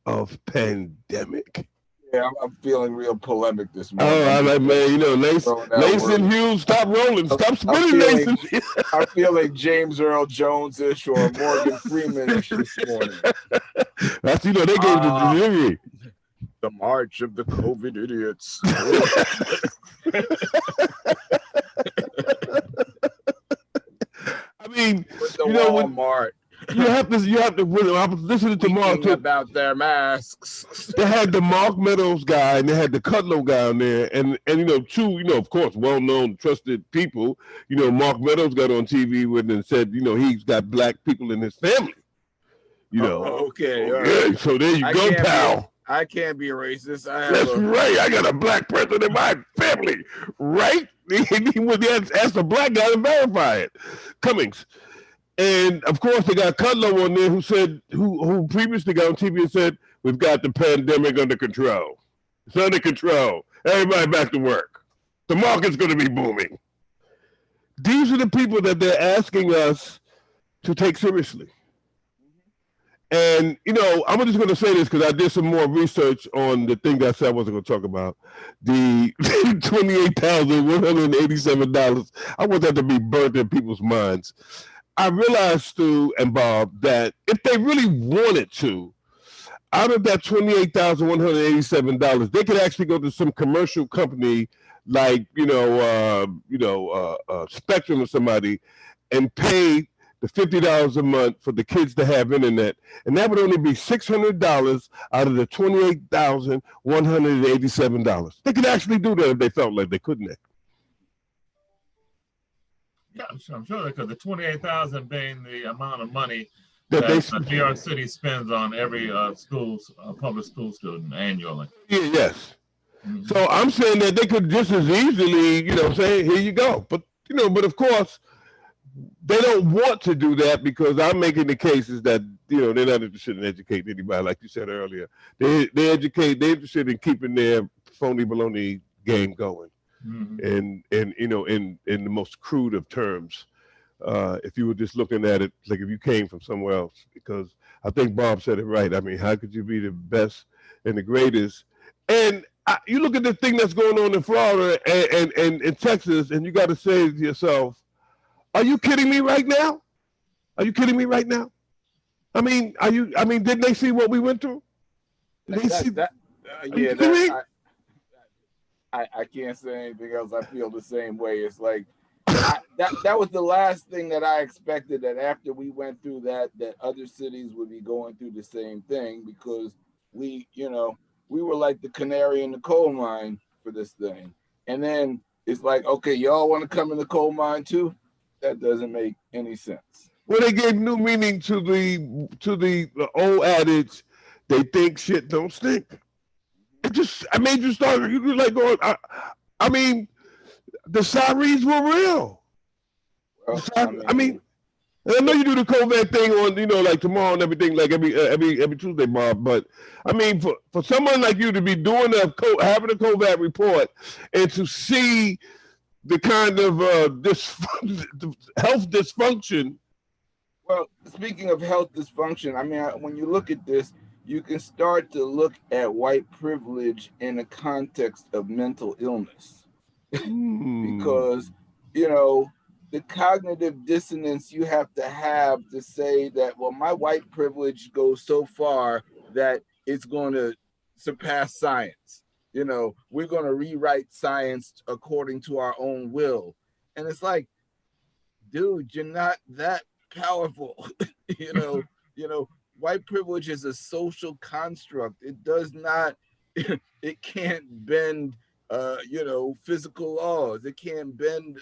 of pandemic. Yeah, I'm feeling real polemic this morning. Oh, I like, man, Nathan Hughes, stop rolling, stop spinning, Nathan. I feel like James Earl Jones-ish or Morgan Freeman-ish this morning. That's, they gave the delivery. The march of the COVID idiots. I mean, Walmart. You have to. I was listening to Mark about their masks. They had the Mark Meadows guy and they had the Kudlow guy on there, and two, of course, well-known, trusted people. Mark Meadows got on TV with and said, he's got black people in his family. Okay. Right. So there you go, pal. I can't be racist. That's right. I got a black person in my family, right? He would ask the black guy to verify it. Cummings. And of course, they got Kudlow on there who previously got on TV and said, we've got the pandemic under control. It's under control. Everybody back to work. The market's going to be booming. These are the people that they're asking us to take seriously. And, I'm just going to say this because I did some more research on the thing that I said I wasn't going to talk about. The $28,187. I want that to be burnt in people's minds. I realized, Stu and Bob, that if they really wanted to, out of that $28,187, they could actually go to some commercial company like, Spectrum or somebody and pay the $50 a month for the kids to have internet. And that would only be $600 out of the $28,187. They could actually do that if they felt like they couldn't. Yeah, I'm sure because the $28,000 being the amount of money that New York City spends on every public school student annually. Yes. Mm-hmm. So I'm saying that they could just as easily, say, here you go. But but of course, they don't want to do that because I'm making the cases that they're not interested in educating anybody, like you said earlier. They're interested in keeping their phony baloney game going. Mm-hmm. And in the most crude of terms, if you were just looking at it like if you came from somewhere else, because I think Bob said it right. I mean, how could you be the best and the greatest? And you look at the thing that's going on in Florida and in Texas, and you got to say to yourself, are you kidding me right now? Are you kidding me right now? I mean, didn't they see what we went through? I can't say anything else. I feel the same way. It's like that was the last thing that I expected, that after we went through that other cities would be going through the same thing, because we were like the canary in the coal mine for this thing. And then it's like, okay, y'all want to come in the coal mine too? That doesn't make any sense. Well, they gave new meaning to the old adage, they think shit don't stink. I made you start. You were like going. I mean, the sirens were real. Well, I mean, I know you do the COVID thing on, like tomorrow and everything, like every Tuesday, Bob. But I mean, for someone like you to be doing having a COVID report and to see the kind of health dysfunction. Well, speaking of health dysfunction, I mean, when you look at this, you can start to look at white privilege in the context of mental illness. Because, the cognitive dissonance you have to say that, well, my white privilege goes so far that it's going to surpass science. You know, we're going to rewrite science according to our own will. And it's like, dude, you're not that powerful. you know, white privilege is a social construct. It does not, it can't bend, physical laws. It can't bend,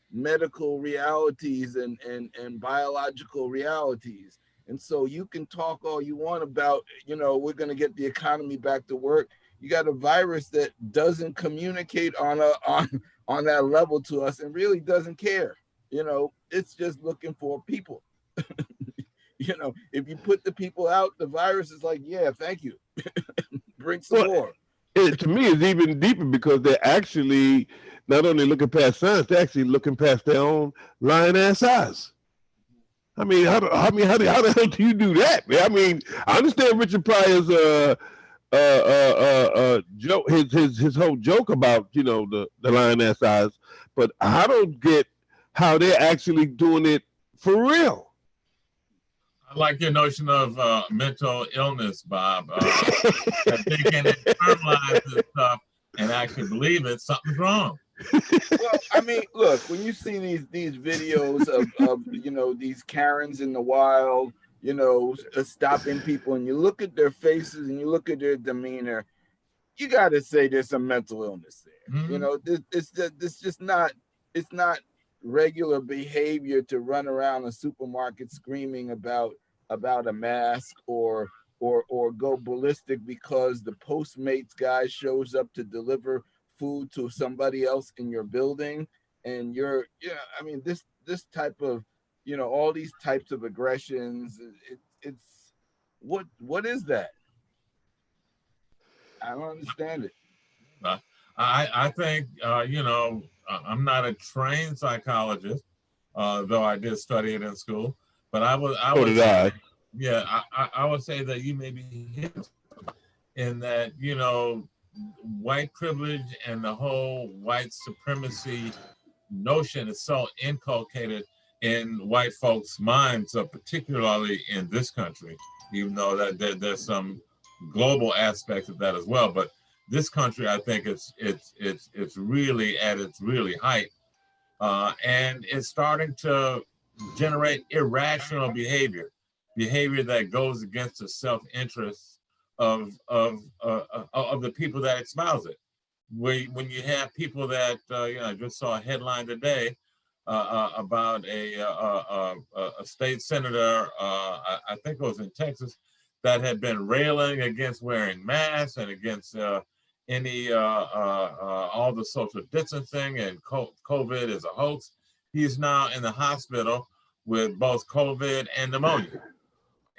medical realities and biological realities. And so you can talk all you want about, we're going to get the economy back to work. You got a virus that doesn't communicate on that level to us and really doesn't care. It's just looking for people. If you put the people out, the virus is like, yeah, thank you. Bring some more. To me, it's even deeper because they're actually not only looking past science, they're actually looking past their own lying ass eyes. I mean, how the hell do you do that, man? I mean, I understand Richard Pryor's joke, his whole joke about the lying ass eyes, but I don't get how they're actually doing it for real. I like your notion of mental illness, Bob. That they can internalize this stuff and actually believe it, something's wrong. Well, I mean, look, when you see these videos of these Karens in the wild, stopping people, and you look at their faces and you look at their demeanor, you got to say there's some mental illness there. Mm-hmm. It's just not regular behavior to run around a supermarket screaming about a mask or go ballistic because the Postmates guy shows up to deliver food to somebody else in your building, and this type of all these types of aggressions, it's what is that? I don't understand it. I think I'm not a trained psychologist, though I did study it in school, but I would say that you may be hit in that white privilege and the whole white supremacy notion is so inculcated in white folks' minds, particularly in this country, even though that there's some global aspects of that as well. But this country, I think it's really at its really height, and it's starting to generate irrational behavior that goes against the self-interest of the people that espouse it. When you have people that I just saw a headline today about a state senator, I think it was in Texas, that had been railing against wearing masks and against all the social distancing, and COVID is a hoax. He's now in the hospital with both COVID and pneumonia.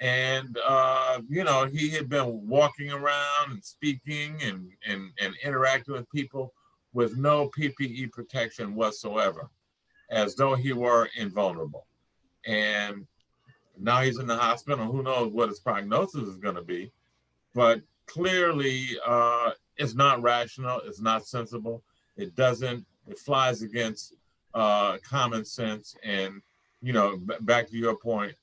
And, he had been walking around and speaking and interacting with people with no PPE protection whatsoever, as though he were invulnerable. And now he's in the hospital. Who knows what his prognosis is going to be. But clearly, it's not rational. It's not sensible. It flies against common sense. And, back to your point,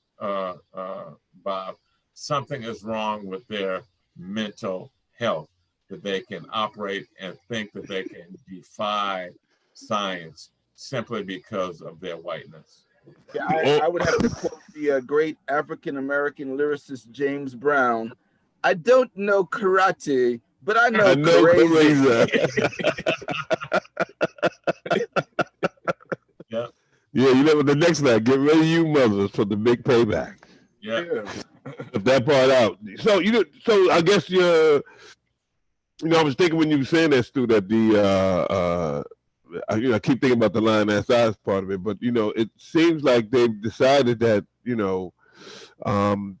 Bob, something is wrong with their mental health, that they can operate and think that they can defy science simply because of their whiteness. Yeah, I would have to quote the great African-American lyricist James Brown. I don't know karate, but I know crazy. Yeah. Yeah, the next line, get ready, you mothers, for the big payback. Yeah. If that part out. So so I guess I was thinking when you were saying that, Stu, that I keep thinking about the lying ass eyes part of it, but it seems like they've decided that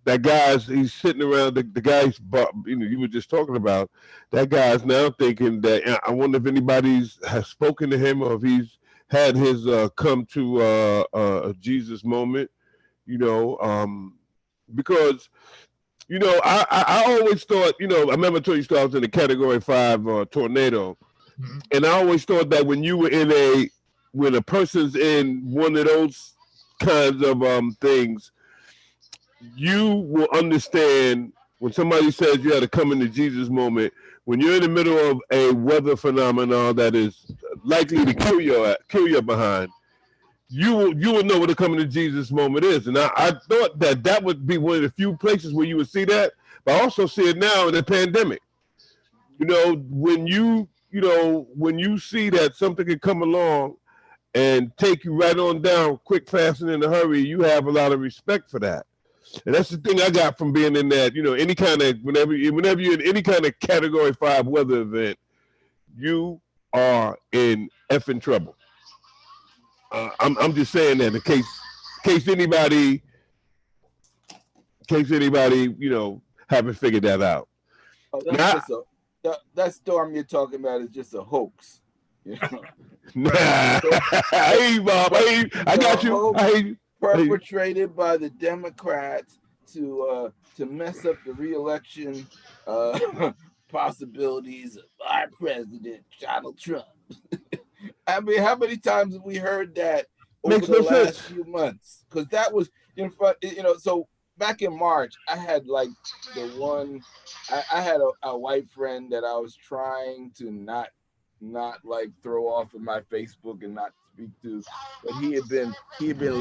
that he's sitting around the guy's you were just talking about, that guy's now thinking that, I wonder if anybody's has spoken to him or if he's had his come to a Jesus moment, because I always thought, I remember I told you I was in a Category 5 tornado, and I always thought that when you were in when a person's in one of those kinds of things, you will understand when somebody says you had a come into Jesus moment, when you're in the middle of a weather phenomenon that is likely to kill your behind, you will know what a coming to Jesus moment is. And I thought that would be one of the few places where you would see that, but I also see it now in the pandemic. When you see that something can come along and take you right on down quick, fast, and in a hurry, you have a lot of respect for that. And that's the thing I got from being in that, any kind of, whenever you're in any kind of Category 5 weather event, you are in effing trouble. I'm just saying that in case anybody, haven't figured that out. Oh, that storm you're talking about is just a hoax. Nah, hey, Bob, I got you. Perpetrated by the Democrats to mess up the re-election possibilities of our president, Donald Trump. I mean, how many times have we heard that over the last few months? Because that was, so back in March, I had like I had a white friend that I was trying to not like throw off of my Facebook and not speak to, but he had been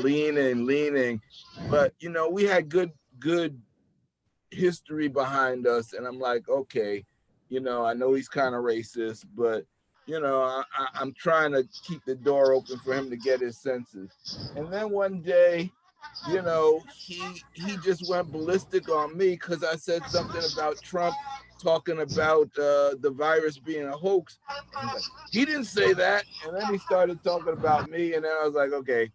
leaning, but we had good history behind us, and I'm like, okay, I know he's kind of racist, but I'm trying to keep the door open for him to get his senses. And then one day, he just went ballistic on me because I said something about Trump talking about the virus being a hoax. And like, he didn't say that. And then he started talking about me, and then I was like, okay,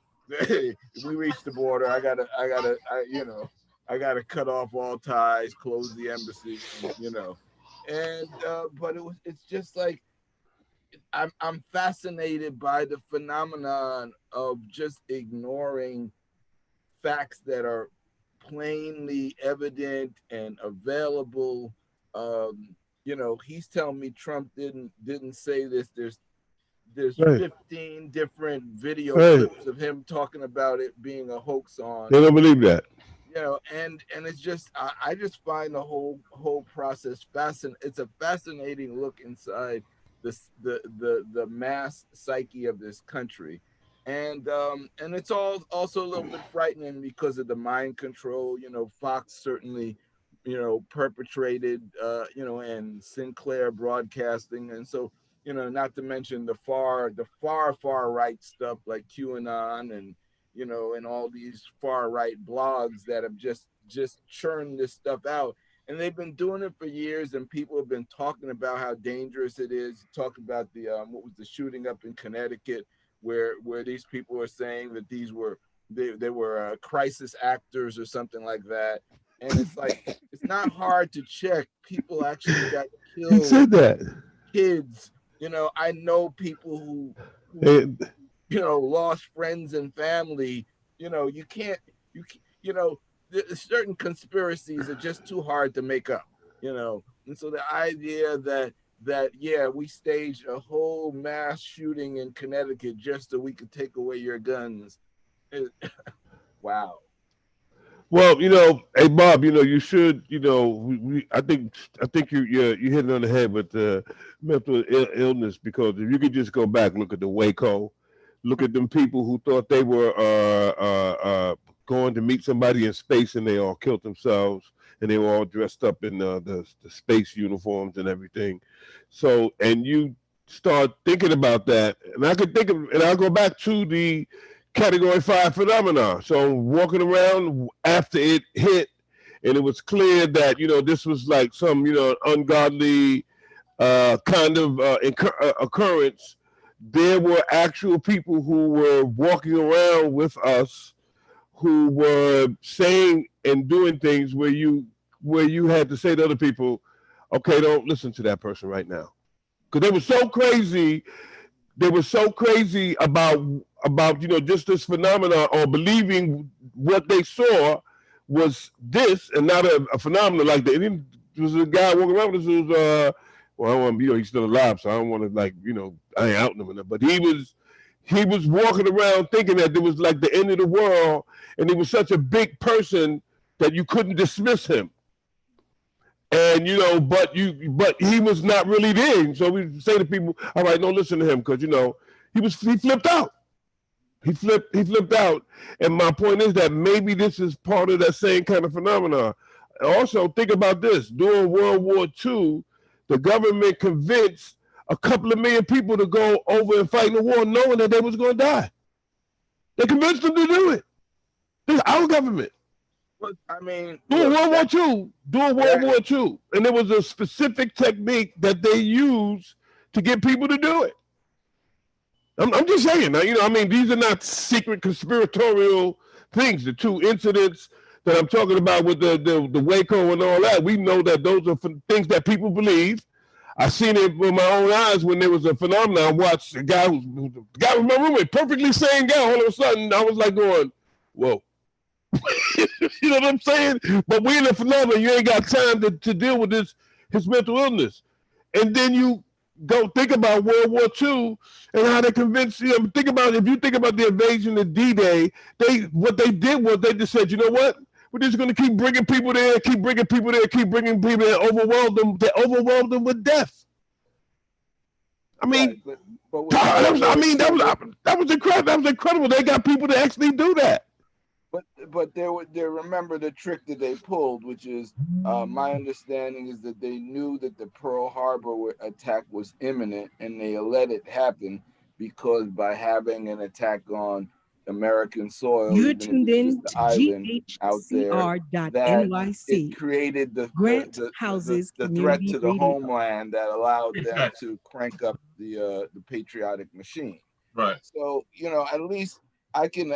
we reached the border. I gotta cut off all ties, close the embassy, And but it's just like, I'm fascinated by the phenomenon of just ignoring facts that are plainly evident and available. He's telling me Trump didn't say this. There's 15 different video clips of him talking about it being a hoax on. They don't believe that. And it's just I just find the whole process fascinating. It's a fascinating look inside the mass psyche of this country, and it's also a little bit frightening because of the mind control. Fox certainly perpetrated and Sinclair Broadcasting, and so not to mention the far right stuff like QAnon and and all these far right blogs that have just churned this stuff out. And they've been doing it for years, and people have been talking about how dangerous it is. Talk about the what was the shooting up in Connecticut, where these people were saying that they were crisis actors or something like that. And it's like, it's not hard to check. People actually got killed. He said that. Kids, I know people who lost friends and family. Certain conspiracies are just too hard to make up, and so the idea that we staged a whole mass shooting in Connecticut just so we could take away your guns, wow. Well, hey Bob, you should, I think you're hitting on the head with the mental illness, because if you could just go back, look at the Waco, look at them people who thought they were going to meet somebody in space, and they all killed themselves, and they were all dressed up in the space uniforms and everything. So, and you start thinking about that, and I'll go back to the Category 5 phenomenon. So walking around after it hit, and it was clear that this was like some ungodly kind of occurrence. There were actual people who were walking around with us who were saying and doing things where you had to say to other people, okay, don't listen to that person right now, because they were so crazy. They were so crazy about just this phenomenon, or believing what they saw was this and not a phenomenon like that. There was a guy walking around with this. Well, I don't want he's still alive, so I don't want to I ain't outing him enough. But he was he was walking around thinking that it was like the end of the world, and he was such a big person that you couldn't dismiss him. And you know, but he was not really there. So we say to people, all right, don't listen to him, because you know, he flipped out. He flipped out. And my point is that maybe this is part of that same kind of phenomenon. Also, think about this. During World War II, the government convinced a couple of million people to go over and fight in the war knowing that they was going to die. They convinced them to do it. This is our government. But I mean, during World War II, and there was a specific technique that they used to get people to do it. I'm just saying, now, you know, I mean, these are not secret conspiratorial things. The two incidents that I'm talking about with the Waco and all that, we know that those are things that people believe. I seen it with my own eyes when there was a phenomenon. I watched a guy who was my roommate, perfectly sane guy. All of a sudden, I was like going, whoa. You know what I'm saying? But we in a phenomenon, you ain't got time to deal with his mental illness. And then you go think about World War II and how they convinced, you know, if you think about the invasion of D-Day, what they did was they just said, you know what? We're just going to keep bringing people there, They overwhelmed them with death. I mean, right, that was incredible. That was incredible. They got people to actually do that. But they remember the trick that they pulled, which is my understanding is that they knew that the Pearl Harbor attack was imminent, and they let it happen because by having an attack on American soil, you're tuned in to GHCR.NYC. It created the threat to the homeland that allowed them to crank up the patriotic machine. Right. So, you know, at least I can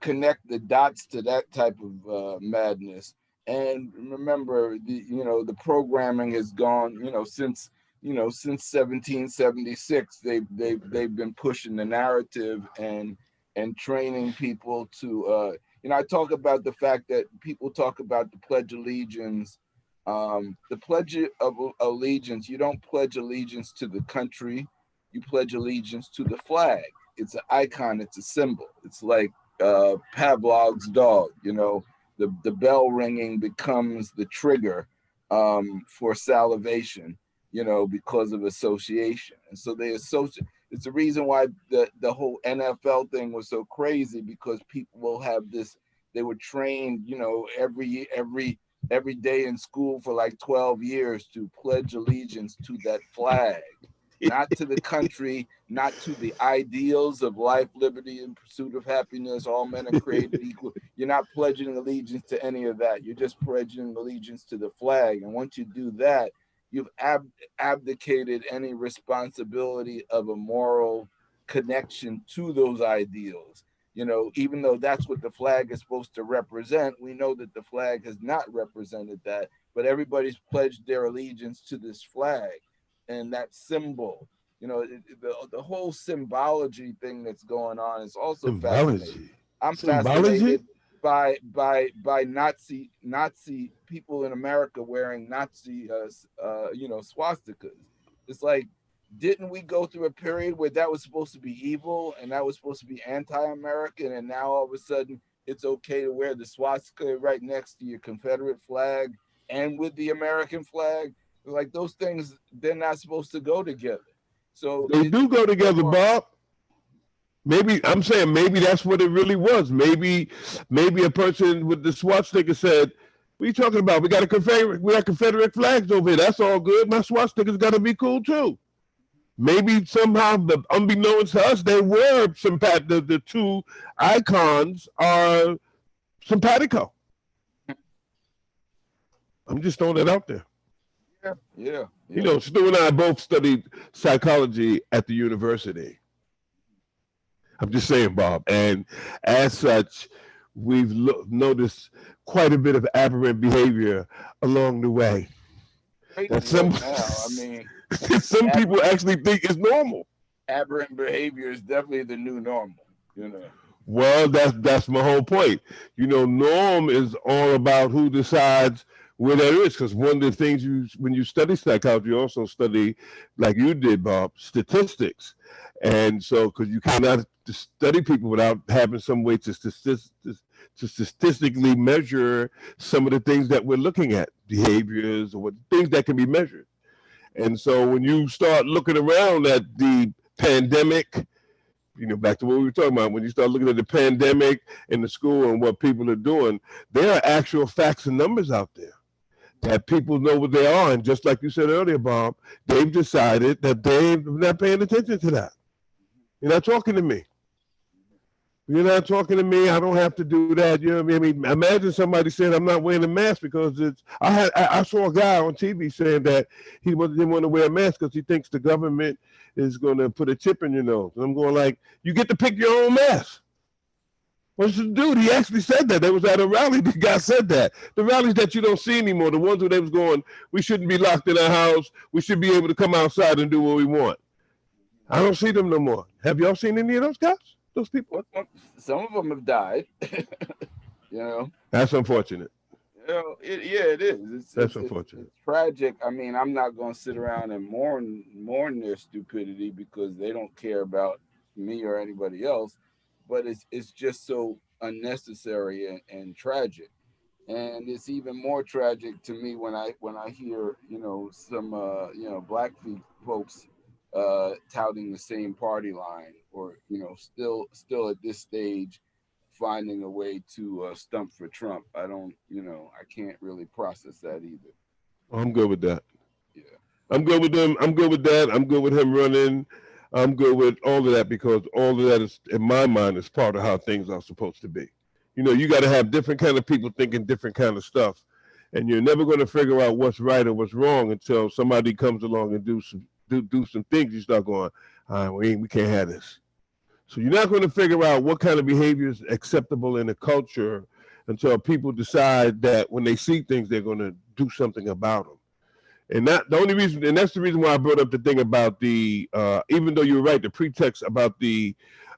connect the dots to that type of madness. And remember, the programming has gone, since 1776. They've been pushing the narrative and training people to, I talk about the fact that people talk about the Pledge of Allegiance. The Pledge of Allegiance, you don't pledge allegiance to the country, you pledge allegiance to the flag. It's an icon, it's a symbol. It's like Pavlov's dog, the bell ringing becomes the trigger for salivation, because of association. And so they associate. It's the reason why the whole NFL thing was so crazy, because people will have this, they were trained, every day in school for like 12 years to pledge allegiance to that flag. Not to the country, not to the ideals of life, liberty, and pursuit of happiness. All men are created equal. You're not pledging allegiance to any of that. You're just pledging allegiance to the flag. And once you do that, you've abdicated any responsibility of a moral connection to those ideals. Even though that's what the flag is supposed to represent, we know that the flag has not represented that, but everybody's pledged their allegiance to this flag. And that symbol, the whole symbology thing that's going on is also fascinating. I'm fascinated by Nazi people in America wearing Nazi, swastikas. It's like, didn't we go through a period where that was supposed to be evil and that was supposed to be anti-American, and now all of a sudden it's okay to wear the swastika right next to your Confederate flag and with the American flag? Like, those things, they're not supposed to go together. So they do go together, Bob. Maybe that's what it really was. Maybe a person with the swastika said, "What are you talking about? We got Confederate flags over here. That's all good. My swastika's got to be cool too." Maybe somehow, unbeknownst to us, they were the two icons are simpatico. I'm just throwing that out there. Yeah. Stu and I both studied psychology at the university. I'm just saying, Bob. And as such, we've noticed quite a bit of aberrant behavior along the way. That some people actually think is normal. Aberrant behavior is definitely the new normal, Well, that's my whole point. Norm is all about who decides where there is, because one of the things when you study psychology, you also study, like you did, Bob, statistics. And so, because you cannot to study people without having some way to statistically measure some of the things that we're looking at, behaviors or things that can be measured. And so when you start looking around at the pandemic, back to what we were talking about, when you start looking at the pandemic in the school and what people are doing, there are actual facts and numbers out there that people know what they are. And just like you said earlier, Bob, they've decided that they're not paying attention to that. You're not talking to me. You're not talking to me. I don't have to do that. You know what I mean? Imagine somebody saying I'm not wearing a mask because it's. I saw a guy on TV saying that he didn't want to wear a mask because he thinks the government is going to put a chip in your nose. And I'm going like, you get to pick your own mask. What's the dude? He actually said that. They was at a rally. The guy said that. The rallies that you don't see anymore, the ones where they was going, we shouldn't be locked in our house. We should be able to come outside and do what we want. I don't see them no more. Have y'all seen any of those guys? Those people? Some of them have died. That's unfortunate. It is. That's unfortunate. It's tragic. I mean, I'm not going to sit around and mourn their stupidity because they don't care about me or anybody else. But it's just so unnecessary and tragic. And it's even more tragic to me when I hear some black folks touting the same party line, or still at this stage finding a way to stump for Trump. I can't really process that either. I'm good with that. Yeah, I'm good with them. I'm good with that. I'm good with him running. I'm good with all of that because all of that is, in my mind, is part of how things are supposed to be. You got to have different kind of people thinking different kind of stuff, and you're never going to figure out what's right or what's wrong until somebody comes along and do some things. You start going, we can't have this. So you're not going to figure out what kind of behavior is acceptable in a culture until people decide that when they see things, they're going to do something about them. And that's the reason why I brought up the thing about the, even though you're right, the pretext about the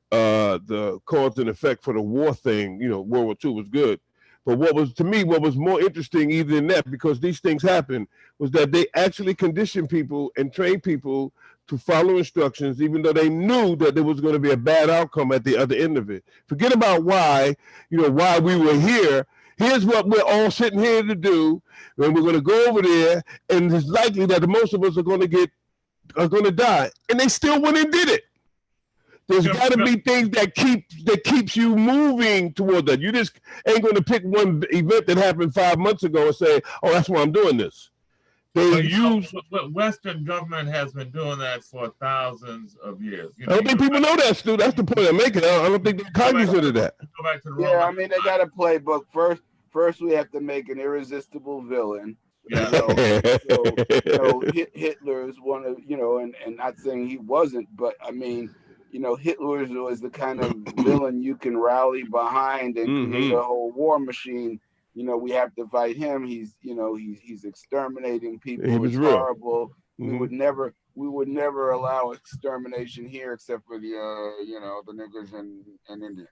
cause and effect for the war thing, World War II was good. But what was more interesting even than that, because these things happen, was that they actually conditioned people and trained people to follow instructions, even though they knew that there was going to be a bad outcome at the other end of it. Forget about why we were here. Here's what we're all sitting here to do, and we're going to go over there, and it's likely that the most of us are going to die, and they still went and did it. There's got to be things that keeps you moving toward that. You just ain't going to pick one event that happened 5 months ago and say, "Oh, that's why I'm doing this." Western government has been doing that for thousands of years. I don't think people know that, Stu. That's the point I'm making. I don't think they're cognizant of that. Go back to the they got a playbook. First, we have to make an irresistible villain. Yeah. Hitler is one of, and not saying he wasn't, but I mean, Hitler was the kind of villain you can rally behind and create a whole war machine. We have to fight him. He's exterminating people. He was horrible. Mm-hmm. We would never allow extermination here, except for the niggers and Indians.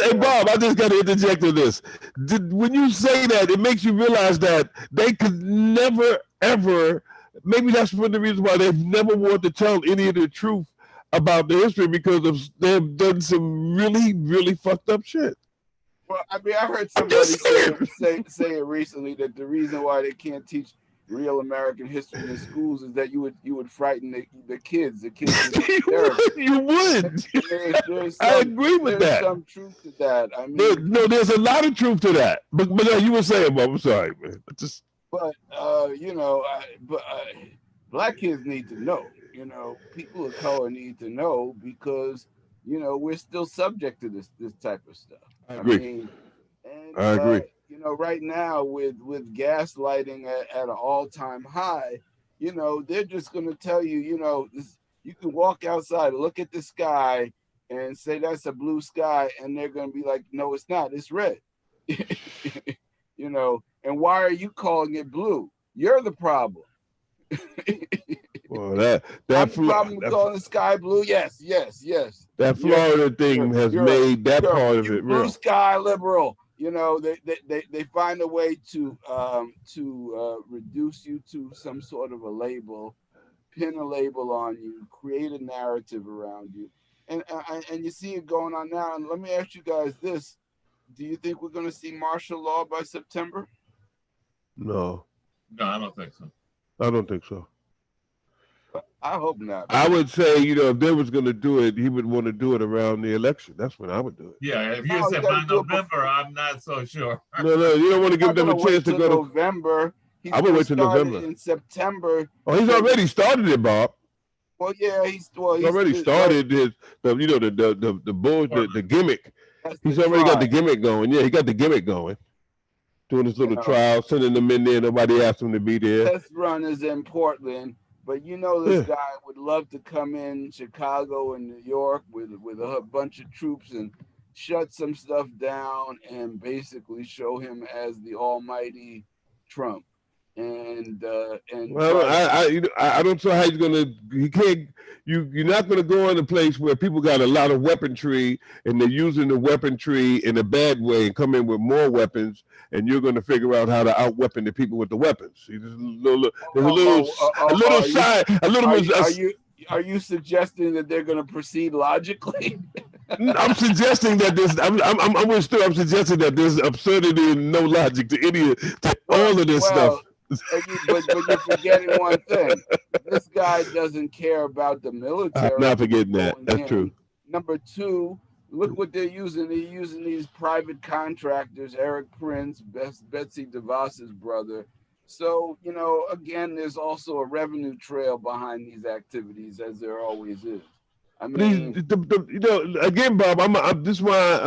Hey Bob, I just got to interject with this. When you say that, it makes you realize that they could never ever. Maybe that's one of the reasons why they've never wanted to tell any of the truth about the history, because they've done some really, really fucked up shit. Well, I mean, I heard somebody say it recently that the reason why they can't teach real American history in schools is that you would frighten the kids. The kids you would. I agree with that. There's some truth to that. I mean, there's a lot of truth to that. But you were saying, Bob, I'm sorry, man. Black kids need to know. People of color need to know, because we're still subject to this type of stuff. I agree. I agree. Right now with gaslighting at an all-time high, they're just going to tell you, you can walk outside, look at the sky, and say that's a blue sky, and they're going to be like, no, it's not, it's red. And why are you calling it blue? You're the problem. Well, that problem with calling the sky blue. Yes. That Florida thing has made that part of it real. Blue sky liberal. you know, they find a way to reduce you to some sort of a label, pin a label on you, create a narrative around you, and you see it going on now. And let me ask you guys this: do you think we're going to see martial law by September? No. No, I don't think so. I don't think so. I hope not. I would say, you know, if they was going to do it, he would want to do it around the election. That's when I would do it. Yeah, if you said by November, I'm not so sure. No, you don't want to give them a chance to go to November. I would wait till November. In September. Oh, he's already started it, Bob. Well, yeah, he's already started his, the bullshit, the gimmick. He's already got the gimmick going. Yeah, he got the gimmick going. Doing his little trial, sending them in there. Nobody asked him to be there. Test run is in Portland, but you know this guy would love to come in Chicago and New York with a bunch of troops and shut some stuff down and basically show him as the almighty Trump. And well, I don't know how he's gonna. He can't. You're not gonna go in a place where people got a lot of weaponry and they're using the weaponry in a bad way and come in with more weapons, and you're gonna figure out how to out-weapon the people with the weapons. See, there's Are you suggesting that they're gonna proceed logically? I'm suggesting that there's. I'm suggesting that there's absurdity and no logic to all of this stuff. But you're forgetting one thing. This guy doesn't care about the military. I'm not forgetting that. That's true. Number two, look what they're using. They're using these private contractors, Eric Prince, Betsy DeVos's brother. So, you know, again, there's also a revenue trail behind these activities, as there always is. I mean, you know, again, Bob, this why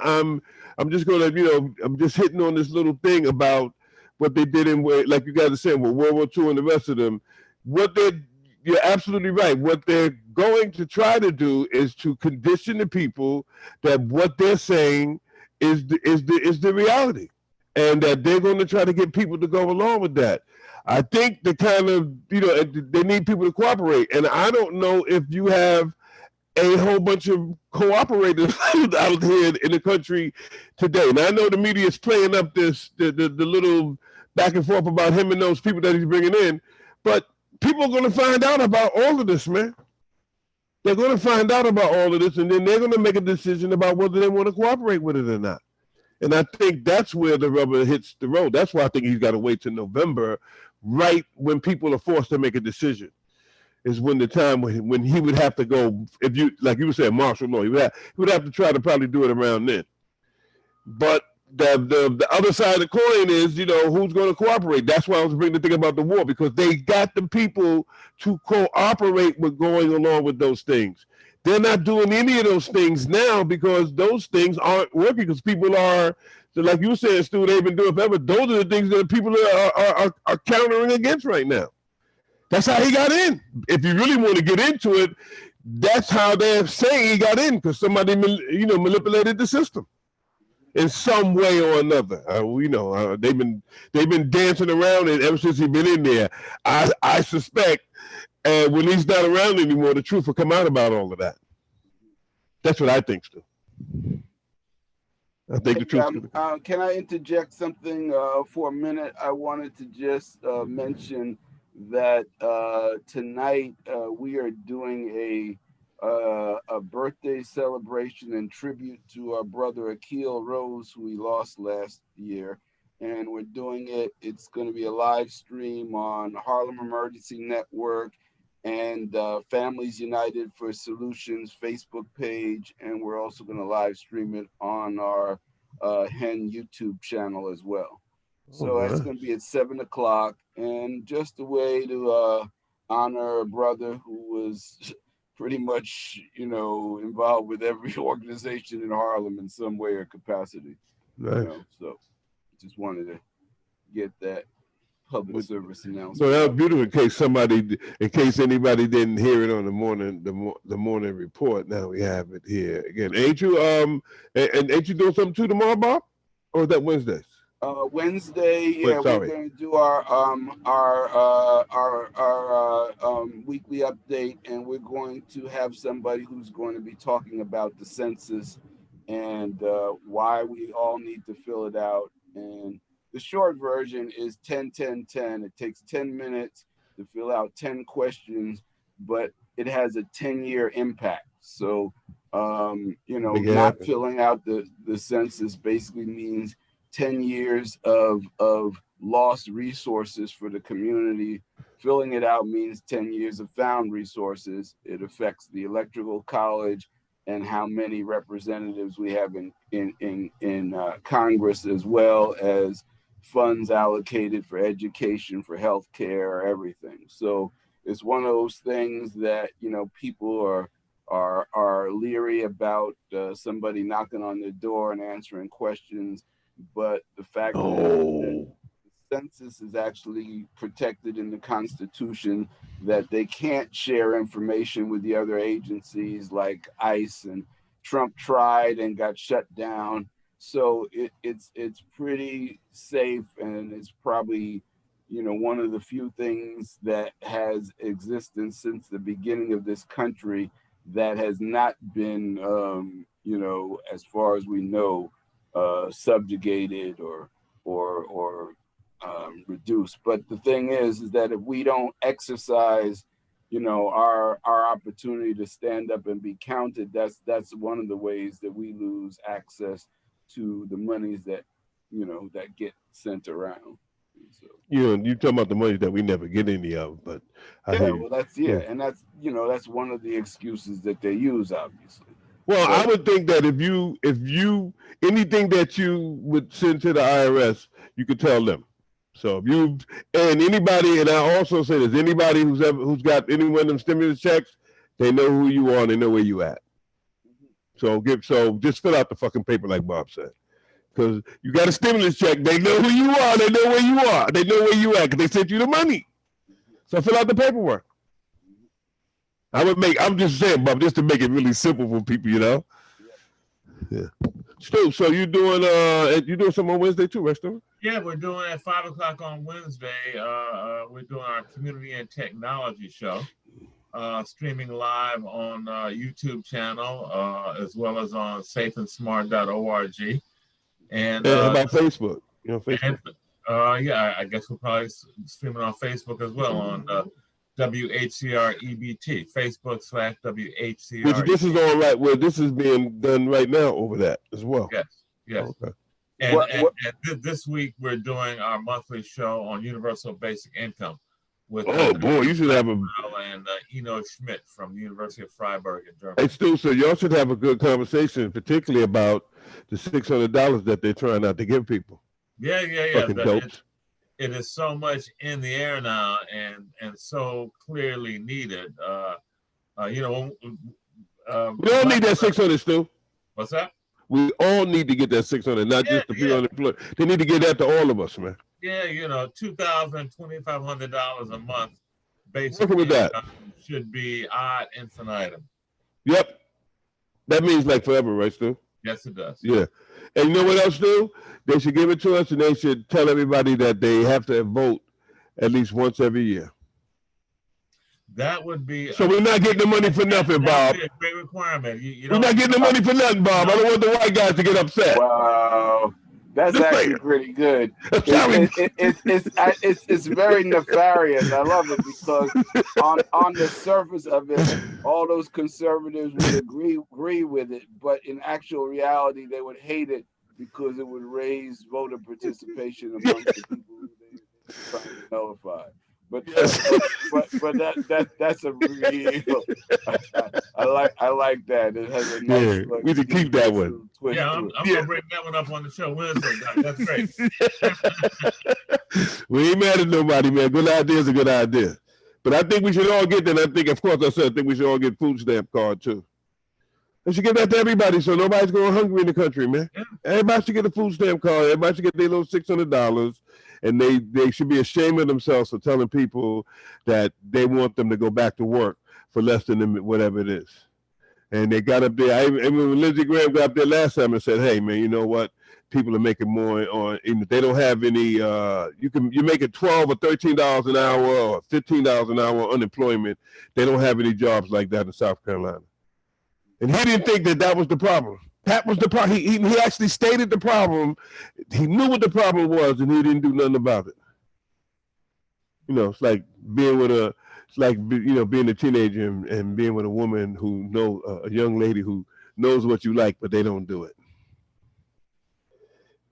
I'm just gonna, you know, I'm just hitting on this little thing about what they did in, like you guys are saying, with World War II and the rest of them. You're absolutely right. What they're going to try to do is to condition the people that what they're saying is the reality, and that they're going to try to get people to go along with that. I think the kind of, you know, they need people to cooperate, and I don't know if you have a whole bunch of cooperators out here in the country today. Now I know the media is playing up the little back and forth about him and those people that he's bringing in, but people are going to find out about all of this, man. They're going to find out about all of this, and then they're going to make a decision about whether they want to cooperate with it or not. And I think that's where the rubber hits the road. That's why I think he's got to wait till November, right when people are forced to make a decision. Is when the time when he would have to go, if you, like you were saying, martial law, he would have to try to probably do it around then. But the other side of the coin is, you know, who's going to cooperate? That's why I was bringing the thing about the war, because they got the people to cooperate with going along with those things. They're not doing any of those things now because those things aren't working, because people are, so like you were saying, Stu, they've been doing forever. Those are the things that people are countering against right now. That's how he got in. If you really want to get into it, that's how they're saying he got in, because somebody, you know, manipulated the system in some way or another. They've been dancing around it ever since he's been in there. I suspect, when he's not around anymore, the truth will come out about all of that. That's what I think, Stu. I think the truth. Can I interject something for a minute? I wanted to just mention that tonight we are doing a birthday celebration and tribute to our brother Akil Rose, who we lost last year, and we're doing it. It's going to be a live stream on Harlem Emergency Network and Families United for Solutions Facebook page, and we're also going to live stream it on our HEN YouTube channel as well. So it's going to be at 7 o'clock, and just a way to honor a brother who was pretty much, you know, involved with every organization in Harlem in some way or capacity. Nice. You know, so just wanted to get that public service announcement. So that was beautiful. In case anybody didn't hear it on the morning report. Now we have it here again. Ain't you ain't you doing something too tomorrow, Bob? Or is that Wednesday? Wednesday, yeah, we're going to do our weekly update, and we're going to have somebody who's going to be talking about the census and why we all need to fill it out. And the short version is 10-10-10. It takes 10 minutes to fill out 10 questions, but it has a 10-year impact. So, you know, not filling out the census basically means 10 years of lost resources for the community. Filling it out means 10 years of found resources. It affects the electoral college and how many representatives we have in Congress, as well as funds allocated for education, for healthcare, everything. So it's one of those things that, you know, people are leery about somebody knocking on their door and answering questions. But the fact that the census is actually protected in the Constitution, that they can't share information with the other agencies like ICE, and Trump tried and got shut down. So it's pretty safe, and it's probably, you know, one of the few things that has existence since the beginning of this country that has not been, you know, as far as we know, subjugated or reduced. But the thing is that if we don't exercise, you know, our opportunity to stand up and be counted, that's one of the ways that we lose access to the monies that, you know, that get sent around. So, you know, you talking about the money that we never get any of, but well, that's and that's, you know, that's one of the excuses that they use, obviously. Well, I would think that if you anything that you would send to the IRS, you could tell them. So if you and anybody, and I also say this, anybody who's got any one of them stimulus checks, they know who you are and they know where you at. So just fill out the fucking paper like Bob said. Because you got a stimulus check, they know who you are, they know where you are, they know where you at, because they sent you the money. So fill out the paperwork. I'm just saying, Bob, just to make it really simple for people, you know. Yeah. Stu, so you doing something on Wednesday too, right, Stu? Yeah, we're doing at 5 o'clock on Wednesday. We're doing our community and technology show, streaming live on YouTube channel, as well as on safeandsmart.org. And how about Facebook? You know, Facebook. And, yeah, I guess we'll probably stream it on Facebook as well on WHCR EBT, Facebook/WHCR. Which this is all right. Well, this is being done right now over that as well. Yes. Oh, okay. And this week we're doing our monthly show on universal basic income with you should have and Eno Schmidt from the University of Freiburg in Germany. Hey, Stu, so y'all should have a good conversation, particularly about the $600 that they're trying not to give people. Yeah. It is so much in the air now and so clearly needed. You know, we all need that 600, Stu. What's that? We all need to get that 600, not just the people unemployed. They need to get that to all of us, man. Yeah, you know, $2,000, $2,500 a month, basically, working with that should be ad infinitum. Yep, that means like forever, right, Stu? Yes, it does. Yeah, and you know what else, Stu? They should give it to us, and they should tell everybody that they have to vote at least once every year. That would be. So we're not getting the money for nothing, Bob. A great requirement. We're not getting the money for nothing, Bob. I don't want the white guys to get upset. Wow, that's actually pretty good. It's very nefarious. I love it because on the surface of it, all those conservatives would agree with it, but in actual reality, they would hate it because it would raise voter participation amongst the people who they're trying to nullify. But that's a real. I like that. It has a nice. Yeah, we should keep that one. Yeah, I'm gonna bring that one up on the show Wednesday. That's great. We ain't mad at nobody, man. Good idea is a good idea. But I think we should all get that. I think, of course, I think we should all get food stamp card too. They should give that to everybody so nobody's going hungry in the country, man. Yeah. Everybody should get a food stamp card. Everybody should get their little $600. And they should be ashamed of themselves for telling people that they want them to go back to work for less than whatever it is. And they got up there. I remember when Lindsey Graham got up there last time and said, hey, man, you know what? People are making more on, if they don't have any, you make it $12 or $13 an hour or $15 an hour unemployment. They don't have any jobs like that in South Carolina. And he didn't think that was the problem. That was the problem. He actually stated the problem. He knew what the problem was, and he didn't do nothing about it. You know, it's like being with a, it's like being a teenager and being with a woman who a young lady who knows what you like, but they don't do it.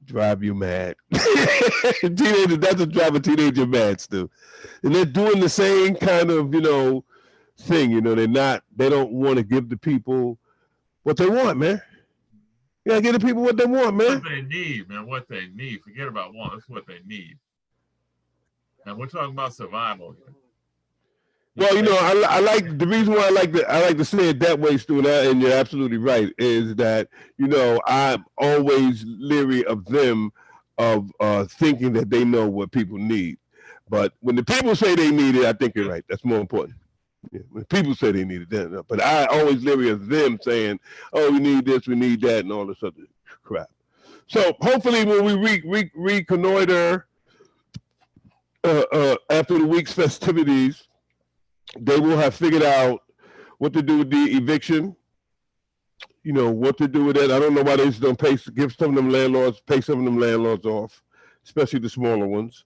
Drive you mad. Teenagers, that's what drive a teenager mad, Stu. And they're doing the same kind of, thing. They don't want to give the people what they want, man. You gotta give the people what they want, man. What they need, man. What they need. Forget about want. That's what they need. And we're talking about survival here. Well, I like the reason why I like to say it that way, Stu, and you're absolutely right, is that I'm always leery of them of thinking that they know what people need. But when the people say they need it, I think you're right. That's more important. Yeah, when people say they need it, then, but I always leery of them saying, "Oh, we need this, we need that," and all this other crap. So hopefully, when we reconnoiter after the week's festivities, they will have figured out what to do with the eviction. What to do with it. I don't know why they just don't pay some of them landlords off, especially the smaller ones.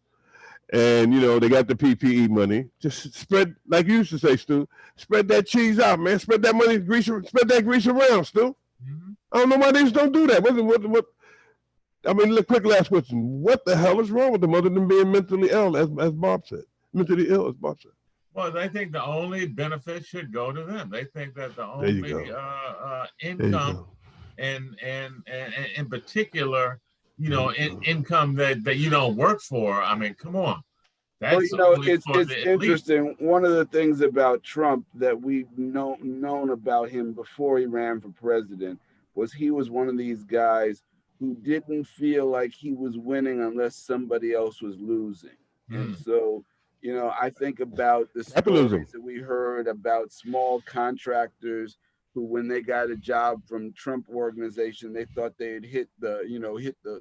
And they got the PPE money. Just spread, like you used to say, Stu. Spread that cheese out, man. Spread that money, spread that grease around, Stu. Mm-hmm. I don't know why they just don't do that. What? I mean, look, quick last question. What the hell is wrong with them other than being mentally ill, as Bob said? Mentally ill, as Bob said. Well, they think the only benefit should go to them. They think that the only income and in particular, income that you don't work for. I mean, come on. That's it's interesting. One of the things about Trump that we've known about him before he ran for president was he was one of these guys who didn't feel like he was winning unless somebody else was losing. And so, I think about the stories that we heard about small contractors who, when they got a job from Trump organization, they thought they'd hit the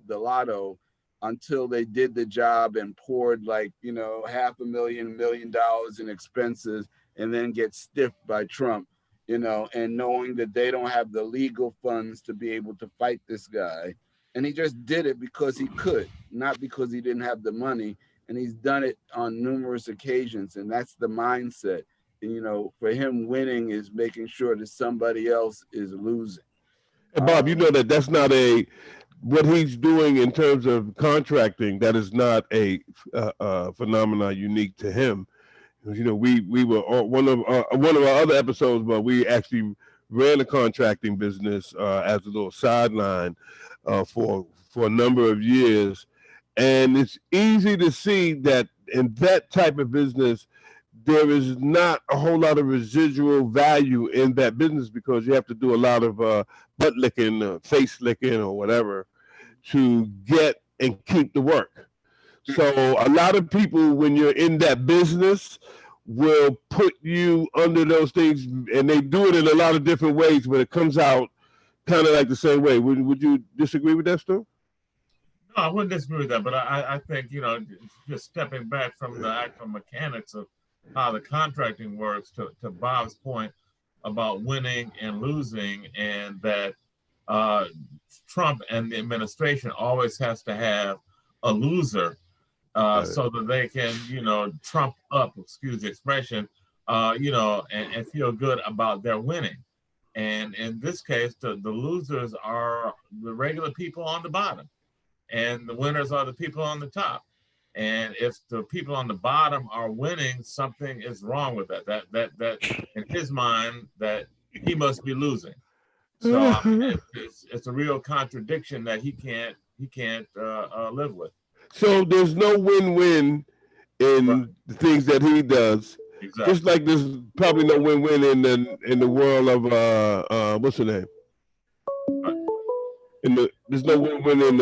lotto until they did the job and poured $500,000, $1 million in expenses and then get stiffed by Trump, and knowing that they don't have the legal funds to be able to fight this guy. And he just did it because he could, not because he didn't have the money. And he's done it on numerous occasions. And that's the mindset. And, for him, winning is making sure that somebody else is losing. Hey, Bob, that's not what he's doing in terms of contracting. That is not a phenomenon unique to him. We were on one of our other episodes, but we actually ran a contracting business as a little sideline for a number of years. And it's easy to see that in that type of business, there is not a whole lot of residual value in that business because you have to do a lot of butt licking, face licking, or whatever to get and keep the work. So a lot of people, when you're in that business, will put you under those things, and they do it in a lot of different ways, but it comes out kind of like the same way. Would you disagree with that, Stu? No, I wouldn't disagree with that, but I think, just stepping back from the actual mechanics of how the contracting works, to Bob's point about winning and losing, and that Trump and the administration always has to have a loser so that they can, trump up, excuse the expression, and feel good about their winning. And in this case, the losers are the regular people on the bottom, and the winners are the people on the top. And if the people on the bottom are winning, something is wrong with that. That in his mind, that he must be losing. So it's a real contradiction that he can't live with. So there's no win-win in the things that he does. Exactly. Just like there's probably no win-win in the world of what's her name? There's no win-win in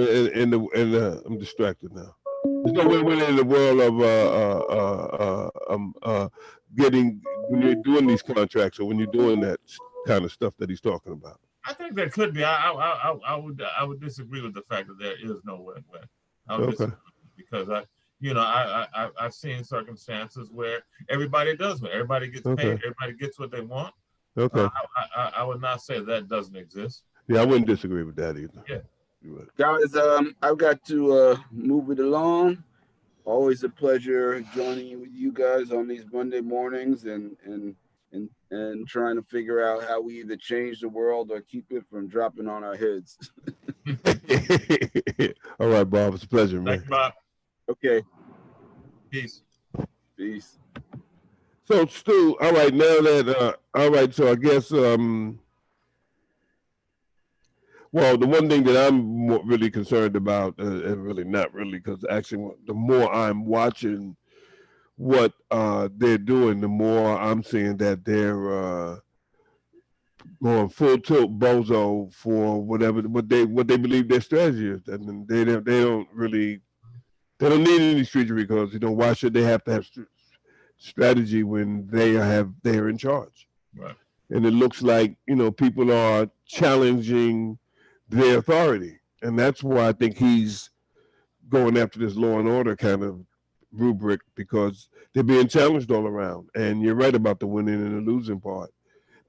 the I'm distracted now. There's no win-win in the world of getting, when you're doing these contracts or when you're doing that kind of stuff that he's talking about. I think there could be. I would disagree with the fact that there is no win-win. I would disagree because I've seen circumstances where everybody does win. Everybody gets paid. Everybody gets what they want. Okay. I would not say that doesn't exist. Yeah, I wouldn't disagree with that either. Yeah. Right. Guys, I've got to move it along. Always a pleasure joining with you guys on these Monday mornings and trying to figure out how we either change the world or keep it from dropping on our heads. All right, Bob. It's a pleasure, man. Thank you, Bob. Okay. Peace. Peace. So, Stu, all right, now that, all right, so I guess, well, the one thing that I'm really concerned about, and really not really, because actually the more I'm watching what they're doing, the more I'm seeing that they're going full tilt bozo for what they believe their strategy is. And they don't need any strategy because, why should they have to have strategy when they're in charge? Right. And it looks like, people are challenging their authority. And that's why I think he's going after this law and order kind of rubric, because they're being challenged all around. And you're right about the winning and the losing part.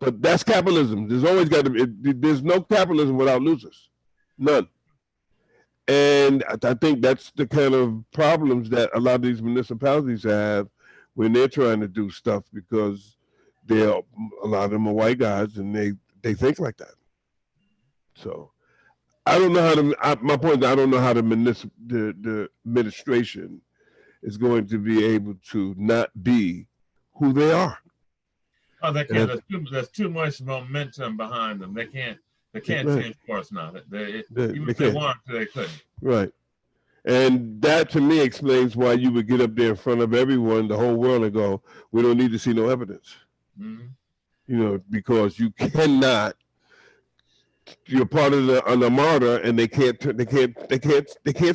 But that's capitalism. There's always got to be, there's no capitalism without losers. None. And I think that's the kind of problems that a lot of these municipalities have when they're trying to do stuff, because a lot of them are white guys and they think like that. So I don't know how my point is, I don't know how the administration is going to be able to not be who they are. Oh, they can't. There's too much momentum behind them. They can't change course now. Even if they wanted to, they couldn't. Right. And that to me explains why you would get up there in front of everyone, the whole world, and go, we don't need to see no evidence. Mm-hmm. Because you cannot, you're part of the armada, and they can't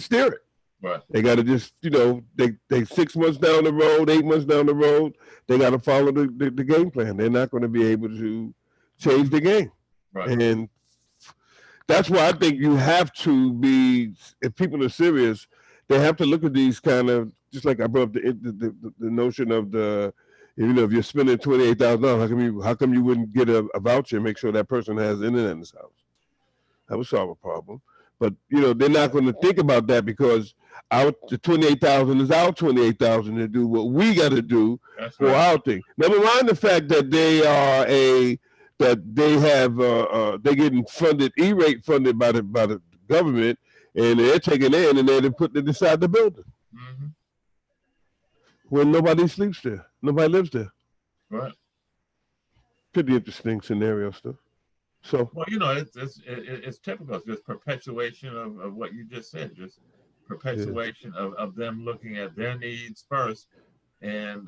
steer it. Right. They got to just, they 6 months down the road, 8 months down the road, they got to follow the game plan. They're not going to be able to change the game. Right. And that's why I think you have to be, if people are serious, they have to look at these kind of, just like I brought up the notion of if you're spending $28,000, how come you wouldn't get a voucher and make sure that person has internet in his house? That would solve a problem. But they're not going to think about that, because the 28,000 is our 28,000 to do what we got to do. That's for right. Our thing. Never mind the fact that they're getting funded, E-rate funded by the government, and they're taking in and they're putting it inside the building. Mm-hmm. When nobody sleeps there, nobody lives there. Right. Pretty interesting scenario stuff. So, well, it's typical. It's just perpetuation of what you just said. Just perpetuation of them looking at their needs first, and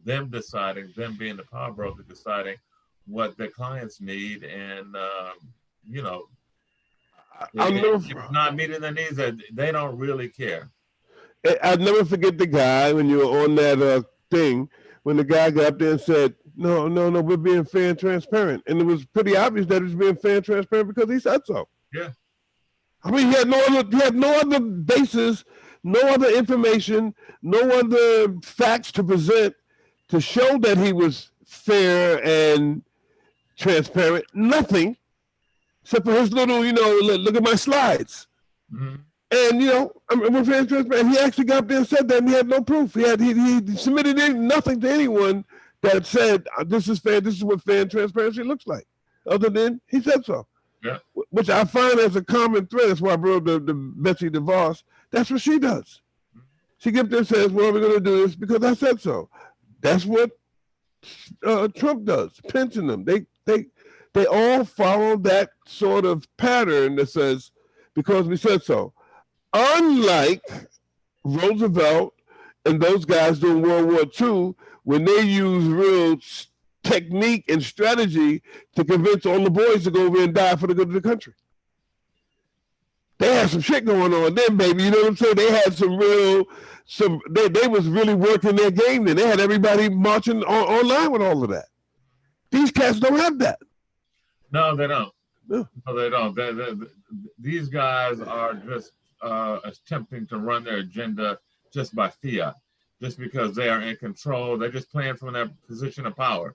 them deciding, them being the power broker, deciding what their clients need, and if not meeting their needs, they don't really care. I'll never forget the guy when you were on that thing, when the guy got up there and said, no, we're being fair and transparent. And it was pretty obvious that he was being fair and transparent because he said so. Yeah. I mean, he had no other basis, no other information, no other facts to present to show that he was fair and transparent. Nothing, except for his little, look at my slides. Mm-hmm. And, we're fair and transparent. He actually got up there and said that, and he had no proof. He submitted nothing to anyone that said, this is fair, this is what fair and transparency looks like. Other than he said so. Yeah. Which I find as a common thread. That's why I brought the Betsy DeVos. That's what she does. She gets up there and says, well, we're going to do this because I said so. That's what Trump does. Pence and them. They all follow that sort of pattern that says, because we said so. Unlike Roosevelt and those guys during World War II, when they use real technique and strategy to convince all the boys to go over and die for the good of the country. They had some shit going on then, baby. You know what I'm saying? They had they was really working their game then. They had everybody marching online with all of that. These cats don't have that. No, they don't. No, they don't. These guys are just attempting to run their agenda just by fiat. Just because they are in control, they're just playing from that position of power,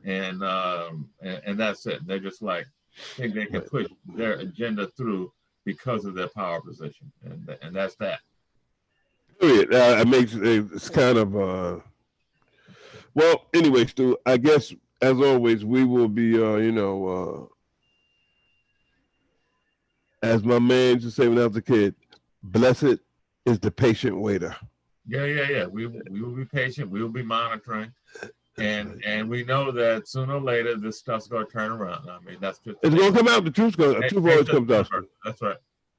and that's it. They're just like, think they can push their agenda through because of their power position, and that's that. Period. It makes it's kind of well. Anyway, Stu, I guess as always we will be as my man used to say when I was a kid, blessed is the patient waiter. Yeah. We will be patient. We will be monitoring, and we know that sooner or later this stuff's going to turn around. I mean, that's just it's going to come out. The truth always comes out. That's right.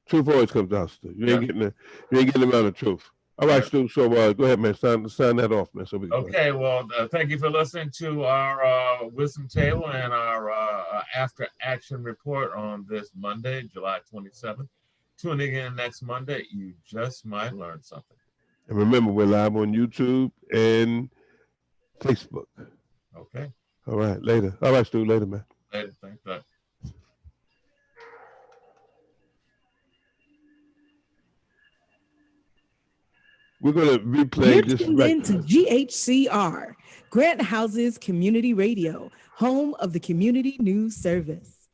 Truth always comes out. Stu. You ain't getting them out of truth. All right, Stu. So go ahead, man. Sign that off, man. So we okay. Well, thank you for listening to our Wisdom Table and our After Action Report on this Monday, July 27th. Tuning in next Monday, you just might learn something. And remember, we're live on YouTube and Facebook. Okay. All right. Later. All right, Stu. Later, man. Later. Thanks, Doug. We're going to replay You're this. tuned in to GHCR, Grant Houses Community Radio, home of the Community News Service.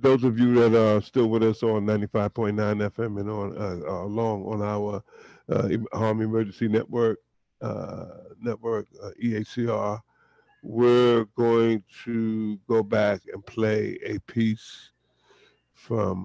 Those of you that are still with us on 95.9 FM and on along on our Harm Emergency Network, EHCR, we're going to go back and play a piece from